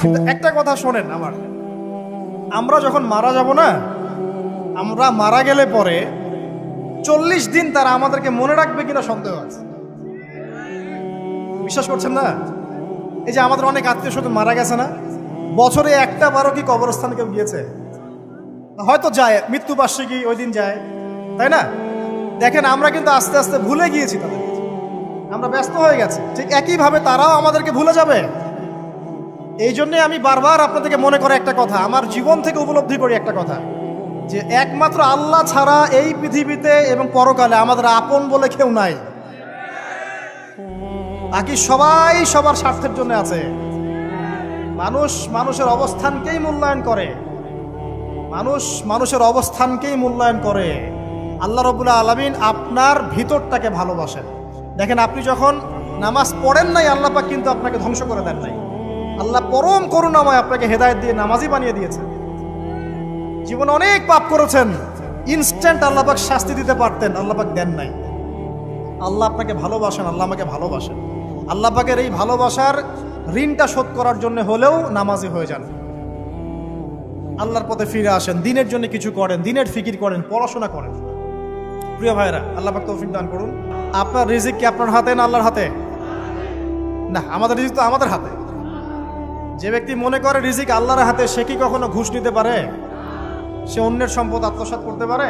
কিন্তু একটা কথা শোনেন আমার, আমরা যখন মারা যাব না, আমরা মারা গেলে পরে 40 দিন তারা আমাদেরকে মনে রাখবে কিনা সন্দেহ আছে। বিশ্বাস করছেন না? এই যে আমাদের অনেক আত্মীয় স্বজন মারা গেছে না, বছরে একটা বারো কি কবরস্থানে কেউ গিয়েছে? হয়তো যায়, মৃত্যুবার্ষিকী ওই দিন যায়, তাই না? দেখেন আমরা কিন্তু আস্তে আস্তে ভুলে গিয়েছি তাদের, আমরা ব্যস্ত হয়ে গেছি। ঠিক একইভাবে তারাও আমাদেরকে ভুলে যাবে। এই জন্যে আমি বারবার আপনাদেরকে মনে করে একটা কথা, আমার জীবন থেকে উপলব্ধি করি একটা কথা, যে একমাত্র আল্লাহ ছাড়া এই পৃথিবীতে এবং পরকালে আমাদের আপন বলে কেউ নাই। বাকি সবাই সবার স্বার্থের জন্য আছে। মানুষ মানুষের অবস্থানকেই মূল্যায়ন করে, মানুষ মানুষের অবস্থানকেই মূল্যায়ন করে। আল্লাহ রাব্বুল আলামিন আপনার ভিতরটাকে ভালোবাসেন। দেখেন আপনি যখন নামাজ পড়েন নাই, আল্লাহ পাক কিন্তু আপনাকে ধ্বংস করে দেন নাই। আল্লাহ পরম করুণাময় আপনাকে হেদায়েত দিয়ে নামাজি বানিয়ে দিয়েছেন। জীবনে অনেক পাপ করেছেন, ইনস্ট্যান্ট আল্লাহ পাক শাস্তি দিতে পারতেন, আল্লাহ পাক দেন নাই। আল্লাহ আপনাকে ভালোবাসেন, আল্লাহ আমাকে ভালোবাসেন। আল্লাহ পাকের এই ভালোবাসার ঋণটা শোধ করার জন্য হলেও নামাজি হয়ে যান, আল্লাহর পথে ফিরে আসেন, দিনের জন্য কিছু করেন, দিনের ফিকির করেন, পড়াশোনা করেন। প্রিয় ভাইরা, আল্লাহ পাক তৌফিক দান করুন। আপনার রিজিক কি আপনার হাতে না আল্লাহর হাতে? না, আমাদের রিজিক তো আমাদের হাতে। যে ব্যক্তি মনে করে রিজিক আল্লাহর হাতে, সে কি কখনো ঘুষ নিতে পারে? সে অন্যের সম্পদ আত্মসাৎ করতে পারে?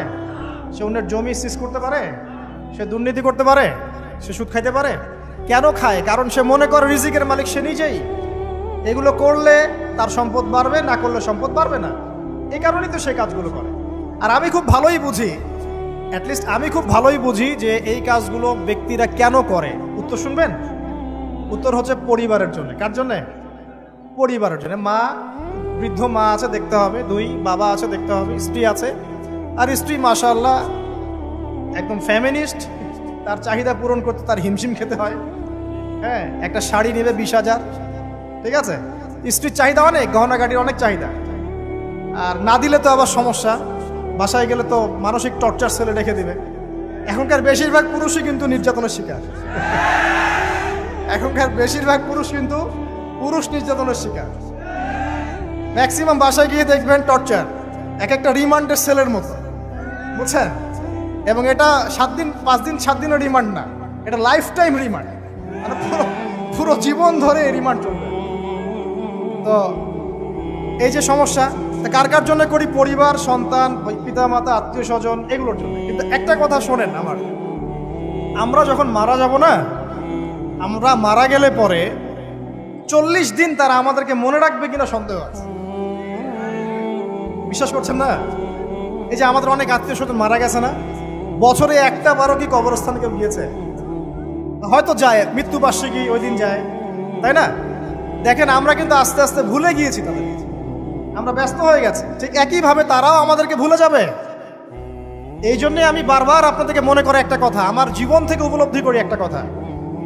সে অন্যের জমি সিজ করতে পারে? সে দুর্নীতি করতে পারে? সে সুদ খাইতে পারে? কেন খায়? কারণ সে মনে করে রিজিকের মালিক সে নিজেই। এগুলো করলে তার সম্পদ বাড়বে, না করলে সম্পদ বাড়বে না। এই কারণেই তো সে কাজগুলো করে। আর আমি খুব ভালোই বুঝি, অ্যাটলিস্ট আমি খুব ভালোই বুঝি যে এই কাজগুলো ব্যক্তিরা কেন করে। উত্তর শুনবেন? উত্তর হচ্ছে পরিবারের জন্য। কার জন্যে? পরিবারের জন্য। মা, বৃদ্ধ মা আছে দেখতে হবে, দুই বাবা আছে দেখতে হবে, স্ত্রী আছে। আর স্ত্রী মাশাআল্লাহ একদম ফ্যামিনিস্ট, তার চাহিদা পূরণ করতে তার হিমশিম খেতে হয়। হ্যাঁ, একটা শাড়ি নেবে 20,000, ঠিক আছে? স্ত্রীর চাহিদা অনেক, গহনাগাটির অনেক চাহিদা। আর না দিলে তো আবার সমস্যা, বাসায় গেলে তো মানসিক টর্চার সেলে রেখে দিবে। এখনকার বেশিরভাগ পুরুষই কিন্তু নির্যাতনের শিকার। এখনকার বেশিরভাগ পুরুষ কিন্তু নির্যাতনের শিকার। ম্যাক্সিমাম বাসায় গিয়ে দেখবেন টর্চার, এক একটা রিমান্ডের সেলের মতো, বুঝছেন? এবং এটা 7 দিন 5 দিন 7 দিনের রিমান্ড না, এটা লাইফ টাইম রিমান্ড, মানে পুরো জীবন ধরে রিমান্ড চলবে। তো এই যে সমস্যা, কার কার জন্য করি? পরিবার, সন্তান, পিতা মাতা, আত্মীয় স্বজন, এগুলোর জন্য। কিন্তু একটা কথা শোনেন আমার, আমরা যখন মারা যাব না, আমরা মারা গেলে পরে 40 দিন তারা আমাদেরকে মনে রাখবে কিনা সন্দেহ আছে। বিশ্বাস করছেন না? এই যে আমাদের অনেক আত্মীয় স্বজন মারা গেছে না, বছরে একটা বারো কি কবরস্থানে কেউ গিয়েছে? হয়তো যায়, মৃত্যুবার্ষিকী ওই দিন যায়, তাই না? দেখেন আমরা কিন্তু আস্তে আস্তে ভুলে গিয়েছি তাদের, আমরা ব্যস্ত হয়ে গেছি। ঠিক একইভাবে তারাও আমাদেরকে ভুলে যাবে। এই জন্যে আমি বারবার আপনাদেরকে মনে করে একটা কথা, আমার জীবন থেকে উপলব্ধি করি একটা কথা,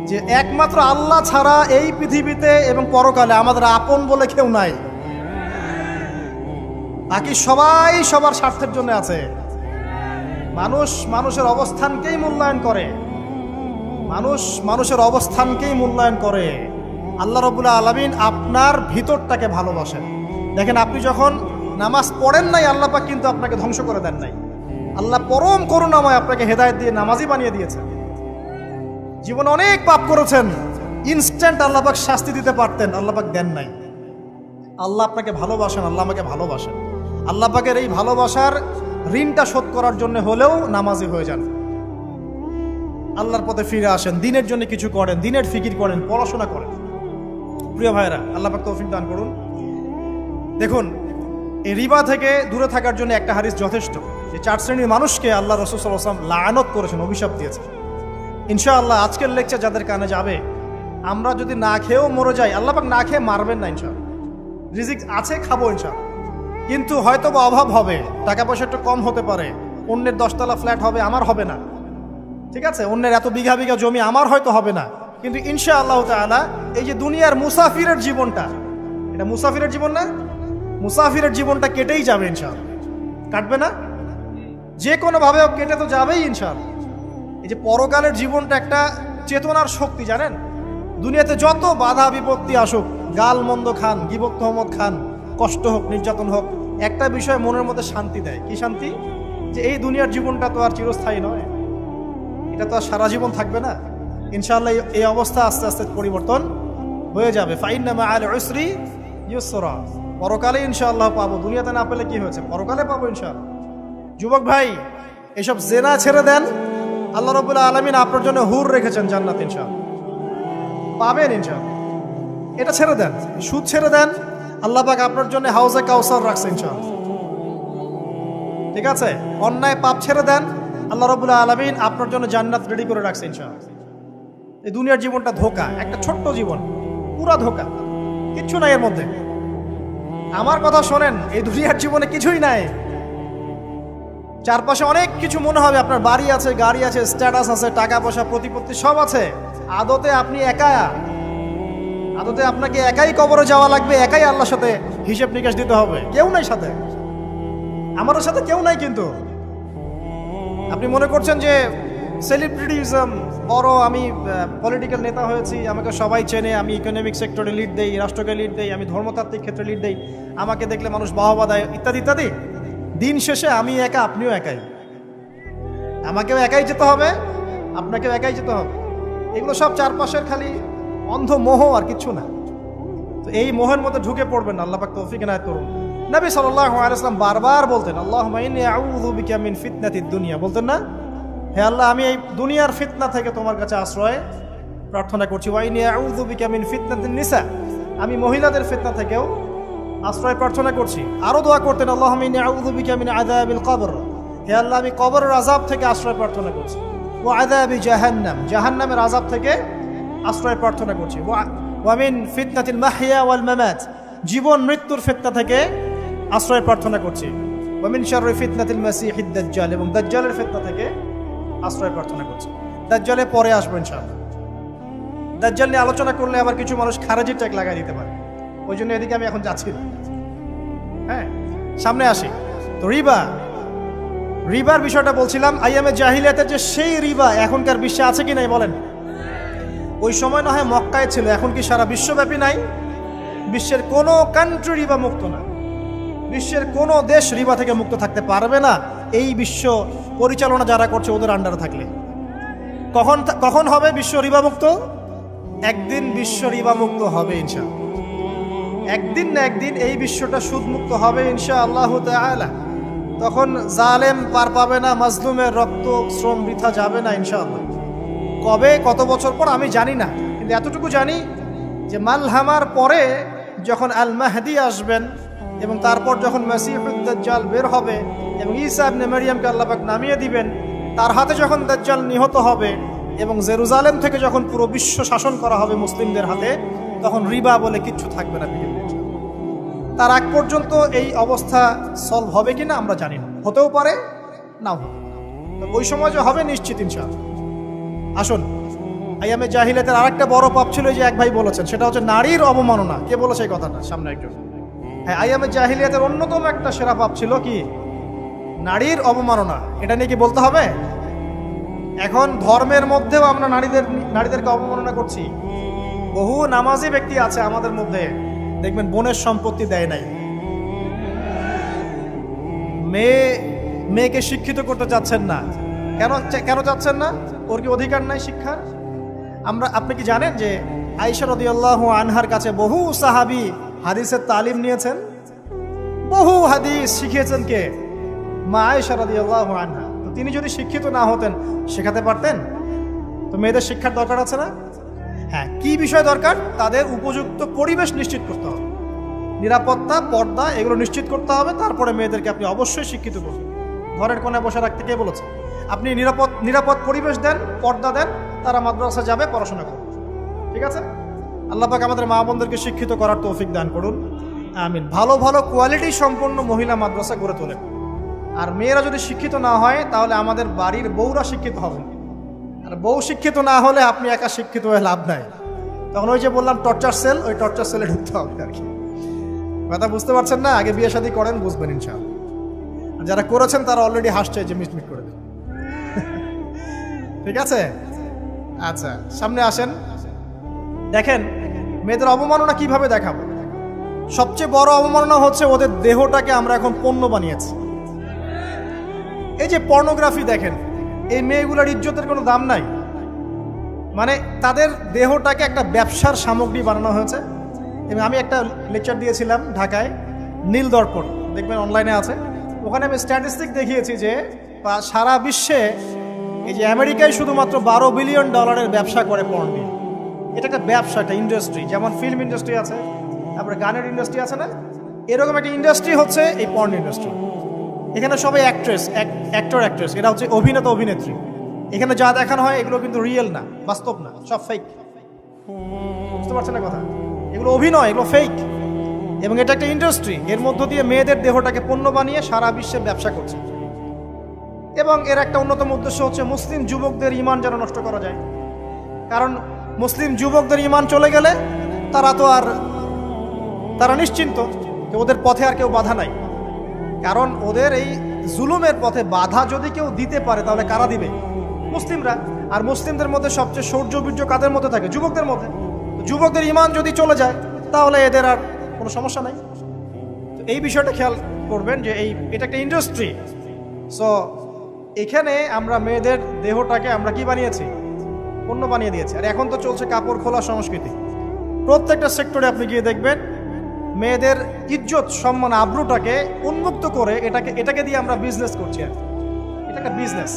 যে একমাত্র আল্লাহ ছাড়া এই পৃথিবীতে এবং পরকালে আমাদের আপন বলে কেউ নাই। বাকি সবাই সবার স্বার্থের জন্য আছে। মানুষ মানুষের অবস্থানকেই মূল্যায়ন করে, মানুষ মানুষের অবস্থানকেই মূল্যায়ন করে। আল্লাহ রাব্বুল আলামিন আপনার ভিতরটাকে ভালোবাসেন। দেখেন আপনি যখন নামাজ পড়েন নাই, আল্লাহ পাক কিন্তু আপনাকে ধ্বংস করে দেন নাই। আল্লাহ পরম করুণাময় আপনাকে হেদায়েত দিয়ে নামাজি বানিয়ে দিয়েছেন। জীবনে অনেক পাপ করেছেন, ইনস্ট্যান্ট আল্লাহ পাক শাস্তি দিতে পারতেন, আল্লাহ পাক দেন নাই। আল্লাহ আপনাকে ভালোবাসেন, আল্লাহ আমাকে ভালোবাসেন। আল্লাহ পাকের এই ভালোবাসার ঋণটা শোধ করার জন্য হলেও নামাজি হয়ে যান, আল্লাহর পথে ফিরে আসেন, দিনের জন্য কিছু করেন, দিনের ফিকির করেন, পড়াশোনা করেন। প্রিয় ভাইরা, আল্লাহ পাক তৌফিক দান করুন। দেখুন, এই রিবা থেকে দূরে থাকার জন্য একটা হাদিস যথেষ্ট, যে 4 শ্রেণীর মানুষকে আল্লাহ রাসূল সাল্লাল্লাহু আলাইহি ওয়াসাল্লাম লাআনত করেছেন, অভিশাপ দিয়েছেন। ইনশাআল্লাহ আজকের লেকচার যাদের কানে যাবে, আমরা যদি না খেয়েও মরে যাই, আল্লাহ পাক না খেয়ে মারবেন না ইনশাআল্লাহ। রিজিক আছে, খাবো ইনশাআল্লাহ। কিন্তু হয়তো বা অভাব হবে, টাকা পয়সা একটু কম হতে পারে, অন্যের 10 তলা ফ্ল্যাট হবে, আমার হবে না, ঠিক আছে? অন্যের এত বিঘা বিঘা জমি আমার হয়তো হবে না। কিন্তু ইনশাআল্লাহ তাআলা এই যে দুনিয়ার মুসাফিরের জীবনটা, এটা মুসাফিরের জীবন না? মুসাফিরের জীবনটা কেটেই যাবে ইনশাআল্লাহ। কাটবে না? যে কোনোভাবে কেটে তো যাবেই ইনশাআল্লাহ। এই যে পরকালের জীবনটা একটা চেতনার শক্তি, জানেন? দুনিয়াতে যত বাধা বিপত্তি আসুক, গাল মন্দ খান, গীবত তহমত খান, কষ্ট হোক, নির্যাতন হোক, একটা বিষয় মনের মধ্যে শান্তি দেয়। কি শান্তি? যে এই দুনিয়ার জীবনটা তো আর চিরস্থায়ী নয়, এটা তো আর সারা জীবন থাকবে না। ইনশাআল্লাহ এই অবস্থা আস্তে আস্তে পরিবর্তন হয়ে যাবে। ফাইন্না মাআল উসরি ইউসরা, পরকালে ইনশাআল্লাহ পাবো। দুনিয়াতে না পেলে কি হয়েছে, পরকালে পাবো ইনশাআল্লাহ। যুবক ভাই, এসব জেনা ছেড়ে দেন, আল্লাহ রাব্বুল আলামিন আপনার জন্য হুর রেখেছেন জান্নাত, ইনশাআল্লাহ পাবেন ইনশাআল্লাহ। এটা ছেড়ে দেন, সুদ ছেড়ে দেন, আল্লাহ পাক আপনার জন্য হাউজে কাউসার রাখছে ইনশাআল্লাহ। ঠিক আছে, অন্যায় পাপ ছেড়ে দেন, আল্লাহ রাব্বুল আলামিন আপনার জন্য জান্নাত রেডি করে রাখছে ইনশাআল্লাহ। এই দুনিয়ার জীবনটা ধোঁকা, একটা ছোট্ট জীবন, পুরা ধোঁকা, কিচ্ছু নাই এর মধ্যে। আমার কথা শোনেন, এই দুনিয়ার জীবনে কিছুই নাই। চারপাশে অনেক কিছু মনে হবে, আপনার বাড়ি আছে, গাড়ি আছে, স্ট্যাটাস আছে, টাকা পয়সা, প্রতিপত্তি সব আছে। আদতে আপনি একা, আদতে আপনাকে একাই কবরে যাওয়া লাগবে, একাই আল্লাহর সাথে হিসেব নিকাশ দিতে হবে। কেউ নাই সাথে, আমাদের সাথে কেউ নাই। কিন্তু আপনি মনে করছেন যে সেলিব্রিটিজম, বড় আমি পলিটিক্যাল নেতা হয়েছি, আমাকে সবাই চেনে, আমি ইকোনমিক সেক্টরে লিড দেই, রাষ্ট্রকে লিড দেই, আমি ধর্মতাত্ত্বিক ক্ষেত্রে লিড দেই, আমাকে দেখলে মানুষ বাহবা দেয়, ইত্যাদি ইত্যাদি। দিন শেষে আমি একা, আপনিও একাই। আমাকেও একাই যেতে হবে, আপনাকেও একাই যেতে হবে। এগুলো সব চারপাশের খালি অন্ধ মোহ, আর কিচ্ছু না। তো এই মোহের মধ্যে ঢুকে পড়বেন না, আল্লাহ পাক তৌফিক এনায়েত করুন। নবী সাল্লাল্লাহু আলাইহি ওয়াসাল্লাম বারবার বলতেন, আল্লাহুম্মা ইন্নী আউযু বিকা মিন ফিতনাতিদ দুনিয়া, বলতেন না, হে আল্লাহ, আমি এই দুনিয়ার ফিতনা থেকে তোমার কাছে আশ্রয় প্রার্থনা করছি। ওয়া ইন্নী আউযু বিকা মিন ফিতনাতিন নিসা, আমি মহিলাদের ফিতনা থেকেও আশ্রয় প্রার্থনা করছি। আরো দোয়া করতেন, আল্লাহুম্মা ইন্নী আউযু বিকা মিন আযাবিল কবর, হে আল্লাহ, আমি কবরের আযাব থেকে আশ্রয় প্রার্থনা করছি। ওয়া আযাবি জাহান্নাম, জাহান্নামের আযাব থেকে আশ্রয় প্রার্থনা করছি। ওয়া মিন ফিতনাতিল মাহইয়া ওয়াল মামাত, জীবন মৃত্যুর ফিতনা থেকে আশ্রয় প্রার্থনা করছি। ওয়া মিন শাররি ফিতনাতিল মাসিহিদ দাজ্জাল, এবং দাজ্জালের ফিতনা থেকে আশ্রয় প্রার্থনা করছি। দাজ্জালে পরে আসবো ইনশাআল্লাহ। দাজ্জাল নিয়ে আলোচনা করলে আবার কিছু মানুষ খারেজি ট্যাগ লাগাই দিতে পারে, ওই জন্য এদিকে আমি এখন যাচ্ছি না। হ্যাঁ, সামনে আসি। তো রিবার বিষয়টা বলছিলাম। আইয়ামে জাহিলিয়াতের যে সেই রিবা এখনকার বিশ্বে আছে কি নাই বলেন? ওই সময় না হয় মক্কায় ছিল, এখন কি সারা বিশ্বব্যাপী নাই? বিশ্বের কোনো কান্ট্রি রিবা মুক্ত না, বিশ্বের কোনো দেশ রিবা থেকে মুক্ত থাকতে পারবে না, এই বিশ্ব পরিচালনা যারা করছে ওদের আন্ডারে থাকলে। কখন হবে বিশ্ব রিবা মুক্ত? একদিন বিশ্ব রিবা মুক্ত হবে ইনশাআল্লাহ। একদিন না একদিন এই বিশ্বটা সুদ মুক্ত হবে ইনশাআল্লাহু তাআলা। তখন জালেম পার পাবে না, মাজলুমের রক্ত শ্রম বৃথা যাবে না ইনশাআল্লাহ। কবে, কত বছর পর আমি জানি না, কিন্তু এতটুকু জানি যে মালহামার পরে যখন আল মাহদি আসবেন, এবং তারপর যখন মাসিহুদ দাজ্জাল বের হবে এবং ঈসা ইবনে মারইয়ামকে আল্লাহ পাক নামিয়ে দিবেন, তার হাতে যখন দাজ্জাল নিহত হবে এবং জেরুজালেম থেকে যখন পুরো বিশ্ব শাসন করা হবে মুসলিমদের হাতে, তখন রিবা বলে কিচ্ছু থাকবে না পৃথিবীতে। তার আগ পর্যন্ত এই অবস্থা সলভ হবে কিনা আমরা জানি না, হতেও পারে নাও হতে পারে। ওই সময় যে হবে নিশ্চিত ইনশাআল্লাহ। আসুন, আইয়ামে জাহিলিয়াতের আরেকটা বড় পাপ ছিল, যে এক ভাই বলেছেন, সেটা হচ্ছে নারীর অবমাননা। কে বলেছে এই কথাটা? সামনে একজন। হ্যাঁ, আইয়ামে জাহিলিয়াতের অন্যতম একটা সেরা পাপ ছিল কি? নারীর অবমাননা। এটা নিয়ে কি বলতে হবে? এখন ধর্মের মধ্যেও আমরা নারীদেরকে অবমাননা করছি। বহু নামাজি ব্যক্তি আছে আমাদের মধ্যে, দেখবেন বোনের সম্পত্তি দেয় নাই, মেয়েকে শিক্ষিত করতে চাচ্ছেন না। কেন চাচ্ছেন না? ওর কি অধিকার নাই শিক্ষার? আপনি কি জানেন যে আয়েশা রাদিয়াল্লাহু আনহার কাছে বহু সাহাবী হাদিসের তালিম নিয়েছেন, বহু হাদিস শিখিয়েছেন কে? মা আয়েশা রাদিয়াল্লাহু আনহা। তো তিনি যদি শিক্ষিত না হতেন, শেখাতে পারতেন? তো মেয়েদের শিক্ষার দরকার আছে না? হ্যাঁ, কি বিষয় দরকার? তাদের উপযুক্ত পরিবেশ নিশ্চিত করতে হবে, নিরাপত্তা, পর্দা, এগুলো নিশ্চিত করতে হবে। তারপরে মেয়েদেরকে আপনি অবশ্যই শিক্ষিত করবেন। ঘরের কোণে বসে রাখতে কে বলেছে? আপনি নিরাপদ পরিবেশ দেন, পর্দা দেন, তারা মাদ্রাসা যাবে, পড়াশোনা করবে। ঠিক আছে? আল্লাহ পাক আমাদের মা বোনদেরকে শিক্ষিত করার তৌফিক দান করুন, আমিন। ভালো ভালো কোয়ালিটি সম্পন্ন মহিলা মাদ্রাসা গড়ে তোলেন। আর মেয়েরা যদি শিক্ষিত না হয়, তাহলে আমাদের বাড়ির বউরা শিক্ষিত হবেন। আর বউ শিক্ষিত না হলে আপনি একা শিক্ষিত হয়ে লাভ নাই। তখন ওই যে বললাম টর্চার সেল, ওই টর্চার সেলে ঢুকতে হবে আর কি। কথা বুঝতে পারছেন না? আগে বিয়ে শাদী করেন, বুঝবেন ইনশাআল্লাহ। যারা করেছেন তারা অলরেডি হাসছে যে মিটমিট করে দেন। ঠিক আছে? আচ্ছা, সামনে আসেন। দেখেন মেয়েদের অবমাননা কিভাবে দেখাবো। সবচেয়ে বড় অবমাননা হচ্ছে ওদের দেহটাকে আমরা এখন পণ্য বানিয়েছি। এই যে পর্নোগ্রাফি দেখেন, এই মেয়েগুলোর ইজ্জতের কোনো দাম নাই। মানে তাদের দেহটাকে একটা ব্যবসার সামগ্রী বানানো হয়েছে। এবং আমি একটা লেকচার দিয়েছিলাম ঢাকায়, নীল দর্পণ, দেখবেন অনলাইনে আছে। ওখানে আমি স্ট্যাটিস্টিক দেখিয়েছি যে সারা বিশ্বে এই যে আমেরিকায় শুধুমাত্র $12 বিলিয়ন ব্যবসা করে পর্ন নিয়ে। এটা একটা ব্যবসা, একটা ইন্ডাস্ট্রি। যেমন ফিল্ম ইন্ডাস্ট্রি আছে, তারপরে গানের ইন্ডাস্ট্রি আছে না, এরকম একটা ইন্ডাস্ট্রি হচ্ছে এই পর্ন ইন্ডাস্ট্রি। এখানে সবাই অ্যাক্টর অ্যাক্ট্রেস, এরা হচ্ছে অভিনেতা অভিনেত্রী। এখানে যা দেখানো হয় এগুলো কিন্তু রিয়েল না, বাস্তব না, সব ফেক। বুঝতে পারছেন না কথা? এগুলো অভিনয়, এগুলো ফেক। এবং এটা একটা ইন্ডাস্ট্রি, এর মধ্য দিয়ে মেয়েদের দেহটাকে পণ্য বানিয়ে সারা বিশ্বে ব্যবসা করছে। এবং এর একটা অন্যতম উদ্দেশ্য হচ্ছে মুসলিম যুবকদের ঈমান যেন নষ্ট করা যায়। কারণ মুসলিম যুবকদের ঈমান চলে গেলে তারা নিশ্চিন্ত যে ওদের পথে আর কেউ বাধা নাই। কারণ ওদের এই জুলুমের পথে বাধা যদি কেউ দিতে পারে তাহলে কারা দিবে? মুসলিমরা। আর মুসলিমদের মধ্যে সবচেয়ে শৌর্য বীর্য কাদের মধ্যে থাকে? যুবকদের মধ্যে। যুবকদের ঈমান যদি চলে যায় তাহলে এদের আর কোনো সমস্যা নাই। তো এই বিষয়টা খেয়াল করবেন যে এটা একটা ইন্ডাস্ট্রি। সো এখানে আমরা মেয়েদের দেহটাকে আমরা কি বানিয়েছি? পণ্য বানিয়ে দিয়েছি। আর এখন তো চলছে কাপড় খোলা সংস্কৃতি। প্রত্যেকটা সেক্টরে আপনি গিয়ে দেখবেন মেয়েদের ইজ্জত, সম্মান, আব্রুটাকে উন্মুক্ত করে এটাকে দিয়ে আমরা বিজনেস করছি। আর এটা একটা বিজনেস।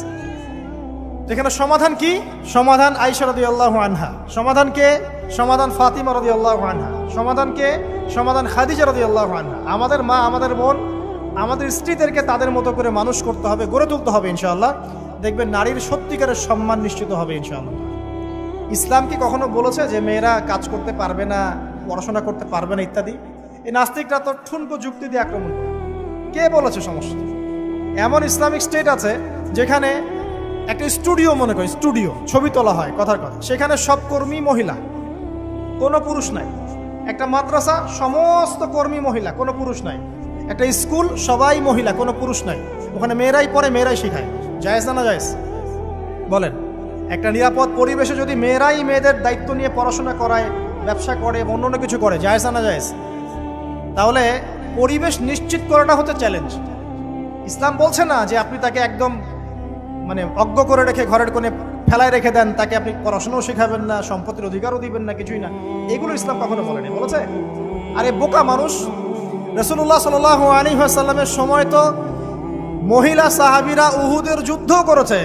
যেখানে সমাধান কি? সমাধান আয়েশা রাদিয়াল্লাহু আনহা। সমাধানকে সমাধান ফাতিমা রাদিয়াল্লাহু আনহা। সমাধানকে সমাধান খাদিজা রাদিয়াল্লাহু আনহা। আমাদের মা, আমাদের বোন, আমাদের স্ত্রীদেরকে তাদের মতো করে মানুষ করতে হবে, গড়ে তুলতে হবে ইনশাআল্লাহ। দেখবেন নারীর সত্যিকারের সম্মান নিশ্চিত হবে ইনশাআল্লাহ। ইসলাম কি কখনো বলেছে যে মেয়েরা কাজ করতে পারবে না, পড়াশোনা করতে পারবে না ইত্যাদি? এই নাস্তিকরা তো ঠুনকো যুক্তি দিয়ে আক্রমণ করে। কে বলেছে সমস্যা? এমন ইসলামিক স্টেট আছে যেখানে একটা স্টুডিও, মনে করি স্টুডিও, ছবি তোলা হয় কথার কথা, সেখানে সব কর্মী মহিলা, কোনো পুরুষ নাই। একটা মাদ্রাসা, সমস্ত কর্মী মহিলা, কোনো পুরুষ নাই। একটা স্কুল, সবাই মহিলা, কোনো পুরুষ নাই। ওখানে মেয়েরাই পড়ে, মেয়েরাই শেখায়। জায়েজ না জায়েজ বলেন? একটা নিরাপদ পরিবেশে যদি মেয়েরাই মেয়েদের দায়িত্ব নিয়ে পড়াশোনা করায়, ব্যবসা করে, অন্য কিছু করে, জায়েজ না জায়েজ? তাহলে পরিবেশ নিশ্চিত করাটা হচ্ছে চ্যালেঞ্জ। ইসলাম বলছে না যে আপনি তাকে একদম অজ্ঞ করে রেখে ঘরের কোণে ফেলায় রেখে দেন, তাকে আপনি পড়াশোনাও শেখাবেন না, সম্পত্তির অধিকারও দিবেন না, কিছুই না। এগুলো ইসলাম কখনো বলেনি। বলেছে আরে বোকা মানুষ, রাসূলুল্লাহ সাল্লাল্লাহু আলাইহি ওয়াসাল্লামের সময় তো মহিলা সাহাবীরা উহুদের যুদ্ধও করেছে।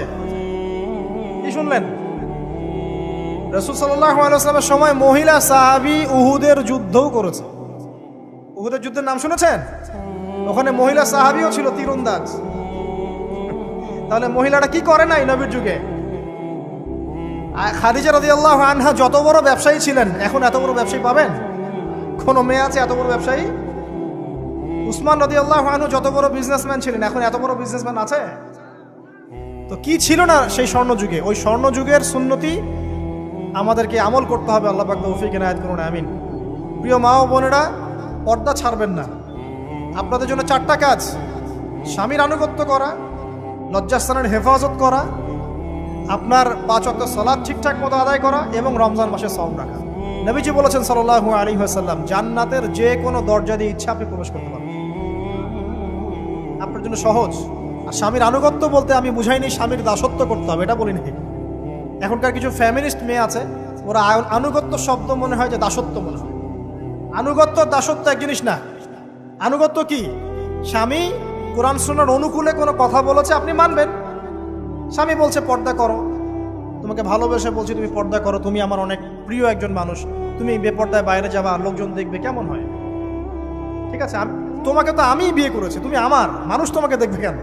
কি শুনলেন? রাসূল সাল্লাল্লাহু আলাইহি ওয়াসাল্লামের সময় মহিলা সাহাবী উহুদের যুদ্ধও করেছে। উহুদের যুদ্ধের নাম শুনেছেন? ওখানে মহিলা সাহাবীও ছিল, তীরন্দাজ। তাহলে মহিলাটা কি করে নাই নবীর যুগে? খাদিজা রাদিয়াল্লাহু আনহা যত বড় ব্যবসায়ী ছিলেন, এখন এত বড় ব্যবসায়ী পাবেন? কোন মেয়ে আছে এত বড় ব্যবসায়ী? উসমান রাদিয়াল্লাহু আনহু যত বড় বিজনেসম্যান ছিলেন, এখন এত বড় বিজনেসম্যান আছে? তো কি ছিল না সেই স্বর্ণ যুগে? ওই স্বর্ণ যুগের সুন্নতি আমাদেরকে আমল করতে হবে। আল্লাহ পাক তৌফিক এনায়েত করুন, আমিন। প্রিয় মা ও বোনেরা, পর্দা ছাড়বেন না। আপনাদের জন্য 4টা কাজ: স্বামীর আনুগত্য করা, লজ্জাস্থানের হেফাজত করা, আপনার 5 ওয়াক্ত সালাত ঠিকঠাক মতো আদায় করা, এবং রমজান মাসে সওম রাখা। নবীজি বলেছেন সাল্লাল্লাহু আলাইহি ওয়াসাল্লাম, জান্নাতের যে কোনো দরজা দিয়ে ইচ্ছা আপনি প্রবেশ করতে পারবেন। আপনার জন্য সহজ। আর স্বামীর আনুগত্য বলতে আমি বুঝাইনি স্বামীর দাসত্ব করতে হবে, এটা বলিনি। এখনকার কিছু ফ্যামিলিস্ট মেয়ে আছে, ওরা আনুগত্য শব্দ মনে হয় যে দাসত্ব মনে হয়। আনুগত্য দাসত্ব এক জিনিস না। আনুগত্য কি? স্বামী কোরআন সুন্নাহর অনুকূলে কোনো কথা বলেছে, আপনি মানবেন। স্বামী বলছে পর্দা করো, তোমাকে ভালোবেসে বলছি তুমি পর্দা করো, তুমি আমার অনেক প্রিয় একজন মানুষ, তুমি বেপর্দায় বাইরে যাবা, লোকজন দেখবে, কেমন হয়? ঠিক আছে, তোমাকে তো আমি বিয়ে করেছি, তুমি আমার মানুষ, তোমাকে দেখবে কেন?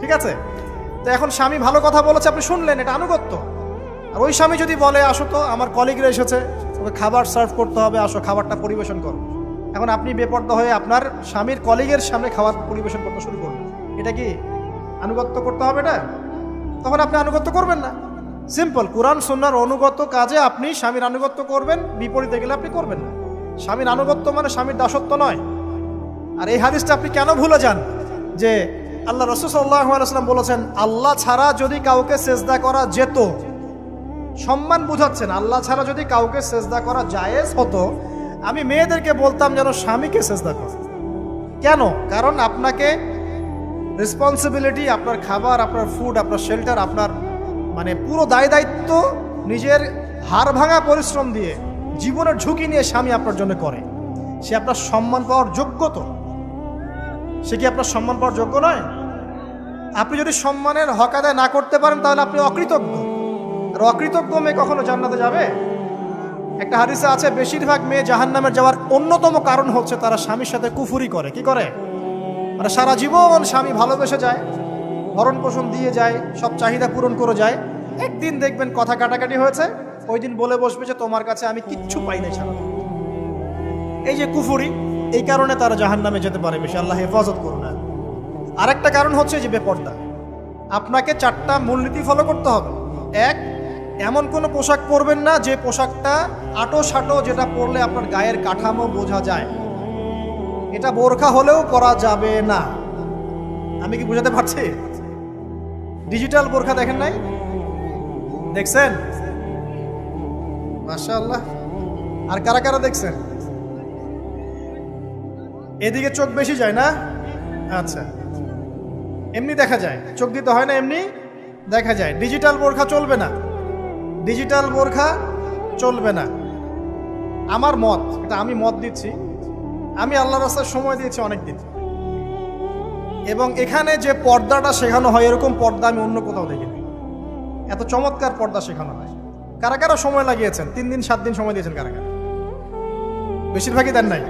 ঠিক আছে। তো এখন স্বামী ভালো কথা বলেছে, আপনি শুনলেন, এটা আনুগত্য। আর ওই স্বামী যদি বলে আসো তো আমার কলিগরা এসেছে, ওকে খাবার সার্ভ করতে হবে, আসো খাবারটা পরিবেশন করো, এখন আপনি বেপর্দা হয়ে আপনার স্বামীর কলিগের সামনে খাবার পরিবেশন করতে শুরু করবেন, এটা কি আনুগত্য করতে হবে? এটা তখন আপনি আনুগত্য করবেন না। সিম্পল, কোরআন সুন্নাহর অনুগত কাজে আপনি স্বামীর আনুগত্য করবেন, বিপরীতে গেলে আপনি করবেন না। স্বামীর আনুগত্য মানে স্বামীর দাসত্ব নয়। আর এই হাদিসটা আপনি কেন ভুলে যান যে আল্লাহ রাসূল সাল্লাল্লাহু আলাইহি ওয়াসাল্লাম বলেছেন, আল্লাহ ছাড়া যদি কাউকে সেজদা করা যেত সম্মান বুঝাচ্ছেন। আল্লাহ ছাড়া যদি কাউকে সেজদা করা জায়েজ হতো, আমি মেয়েদেরকে বলতাম যেন স্বামীকে সেজদা করে। কেন? কারণ আপনাকে রেসপন্সিবিলিটি, আপনার খাবার, আপনার ফুড, আপনার শেল্টার, আপনার মানে পুরো দায় দায়িত্ব নিজের হাড় ভাঙা পরিশ্রম দিয়ে, জীবনের ঝুঁকি নিয়ে স্বামী আপনার জন্য করে। সে আপনার সম্মান পাওয়ার যোগ্য তো? সে কি আপনার সম্মান পাওয়ার যোগ্য নয়? আপনি যদি সম্মানের হক আদায় না করতে পারেন তাহলে আপনি অকৃতজ্ঞ। আর অকৃতজ্ঞ মেয়ে কখনো জান্নাতে যাবে? একটা হাদিসে আছে, বেশিরভাগ মেয়ে জাহান্নামে যাওয়ার অন্যতম কারণ হচ্ছে তারা স্বামীর সাথে কুফুরি করে। কি করে? মানে সারা জীবন স্বামী ভালোবেসে যায়, ভরণ পোষণ দিয়ে যায়, সব চাহিদা পূরণ করে যায়। একদিন দেখবেন কথা কাটাকাটি হয়েছে, ওই দিন বলে বসবে যে তোমার কাছে আমি কিচ্ছু পাই নাই ছাড়া। এই যে কুফুরি, এই কারণে তারা জাহান্নামে যেতে পারে বেশি। আল্লাহ হেফাজত করুন। আরেকটা কারণ হচ্ছে যে বেপর্দা। আপনাকে 4টা মূলনীতি ফলো করতে হবে। 1, এমন কোনো পোশাক পরবেন না যে পোশাকটা আটো সাটো, যেটা পরলে আপনার গায়ের কাঠামো বোঝা যায়। এটা বোরখা হলেও পরা যাবে না। আমি কি বুঝাতে পারছি? ডিজিটাল বোরখা দেখেন নাই? দেখছেন? মাশাআল্লাহ। আর কারা কারা দেখছেন? এদিকে চোখ বেশি যায় না? আচ্ছা, এমনি দেখা যায়, চোখ দিতে হয় না, এমনি দেখা যায়। ডিজিটাল বোরখা চলবে না, ডিজিটাল বোরখা চলবে না। আমার মত, এটা আমি মত দিচ্ছি, আমি আল্লাহর রাস্তায় সময় দিয়েছি অনেক দিন, এবং এখানে যে পর্দাটা শেখানো হয় এরকম পর্দা আমি অন্য কোথাও দেখিনি। এত চমৎকার পর্দা শেখানো হয়। কারা কারা সময় লাগিয়েছেন? 3 দিন 7 দিন সময় দিয়েছেন কারা কারা? বেশিরভাগই দেন নাই।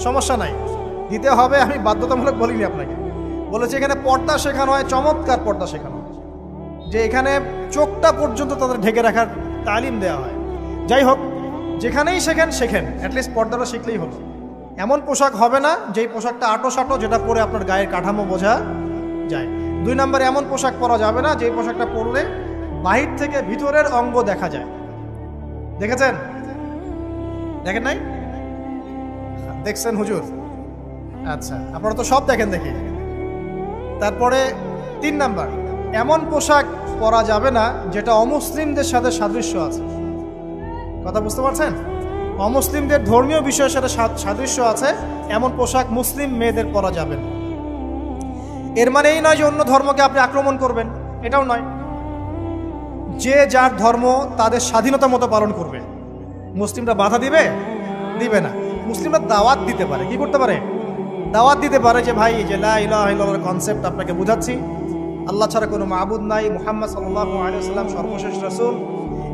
সমস্যা নাই, দিতে হবে। আমি বাধ্যতামূলক বলিনি আপনাকে, বলেছি এখানে পর্দা শেখানো হয়, চমৎকার পর্দা শেখানো হয়, যে এখানে চোখটা পর্যন্ত তাদের ঢেকে রাখার তালিম দেওয়া হয়। যাই হোক, যেখানেই শেখেন অ্যাটলিস্ট পর্দাটা শিখলেই হলো। এমন পোশাক হবে না যেই পোশাকটা আটো সাটো, যেটা পরে আপনার গায়ের কাঠামো বোঝা যায়। 2 নম্বরে, এমন পোশাক পরা যাবে না যেই পোশাকটা পরলে বাহির থেকে ভিতরের অঙ্গ দেখা যায়। দেখেছেন? দেখেন নাই? দেখছেন হুজুর? আচ্ছা, আপনারা তো সব দেখেন দেখি। তারপরে 3 নাম্বার, এমন পোশাক পরা যাবে না যেটা অমুসলিমদের সাথে সাদৃশ্য আছে। কথা বুঝতে পারছেন? অমুসলিমদের ধর্মীয় বিষয়ের সাথে সাদৃশ্য আছে এমন পোশাক মুসলিম মেয়েদের পরা যাবে না। এর মানে এই নয় যে অন্য ধর্মকে আপনি আক্রমণ করবেন, এটাও নয়। যে যার ধর্ম তাদের স্বাধীনতা মতো পালন করবে। মুসলিমরা বাধা দিবে? দিবে না। মুসলিমরা দাওয়াত দিতে পারে। কি করতে পারে? দাওয়াত দিতে পারে যে ভাই, যে লা ইলাহা ইল্লাল্লাহর কনসেপ্ট আপনাকে বুঝাচ্ছি, আল্লাহ ছাড়া কোনো মাবুদ নাই, মুহাম্মদ সাল্লাল্লাহু আলাইহি ওয়াসাল্লাম সর্বশেষ রাসূল,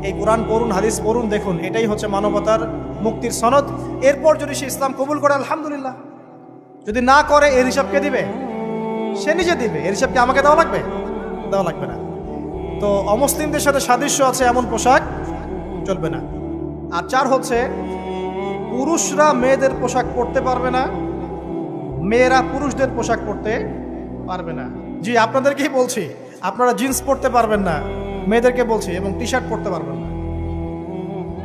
এই কোরআন পড়ুন, হাদিস পড়ুন, দেখুন এটাই হচ্ছে মানবতার মুক্তির সনদ। এরপর যদি সে ইসলাম কবুল করে আলহামদুলিল্লাহ, যদি না করে এর হিসাব কে দিবে? সে নিজে দিবে। এর হিসাব কি আমাকে দেওয়া লাগবে? দেওয়া লাগবে না। তো অমুসলিমদের সাথে সাদৃশ্য আছে এমন পোশাক চলবে না। আর 4 হচ্ছে, পুরুষরা মেয়েদের পোশাক পরতে পারবে না, মেয়েরা পুরুষদের পোশাক পরতে পারবে না। জি, আপনাদেরকেই বলছি, আপনারা জিন্স পরতে পারবেন না, মেয়েদেরকে বলছি, এবং টি শার্ট পরতে পারবেন না।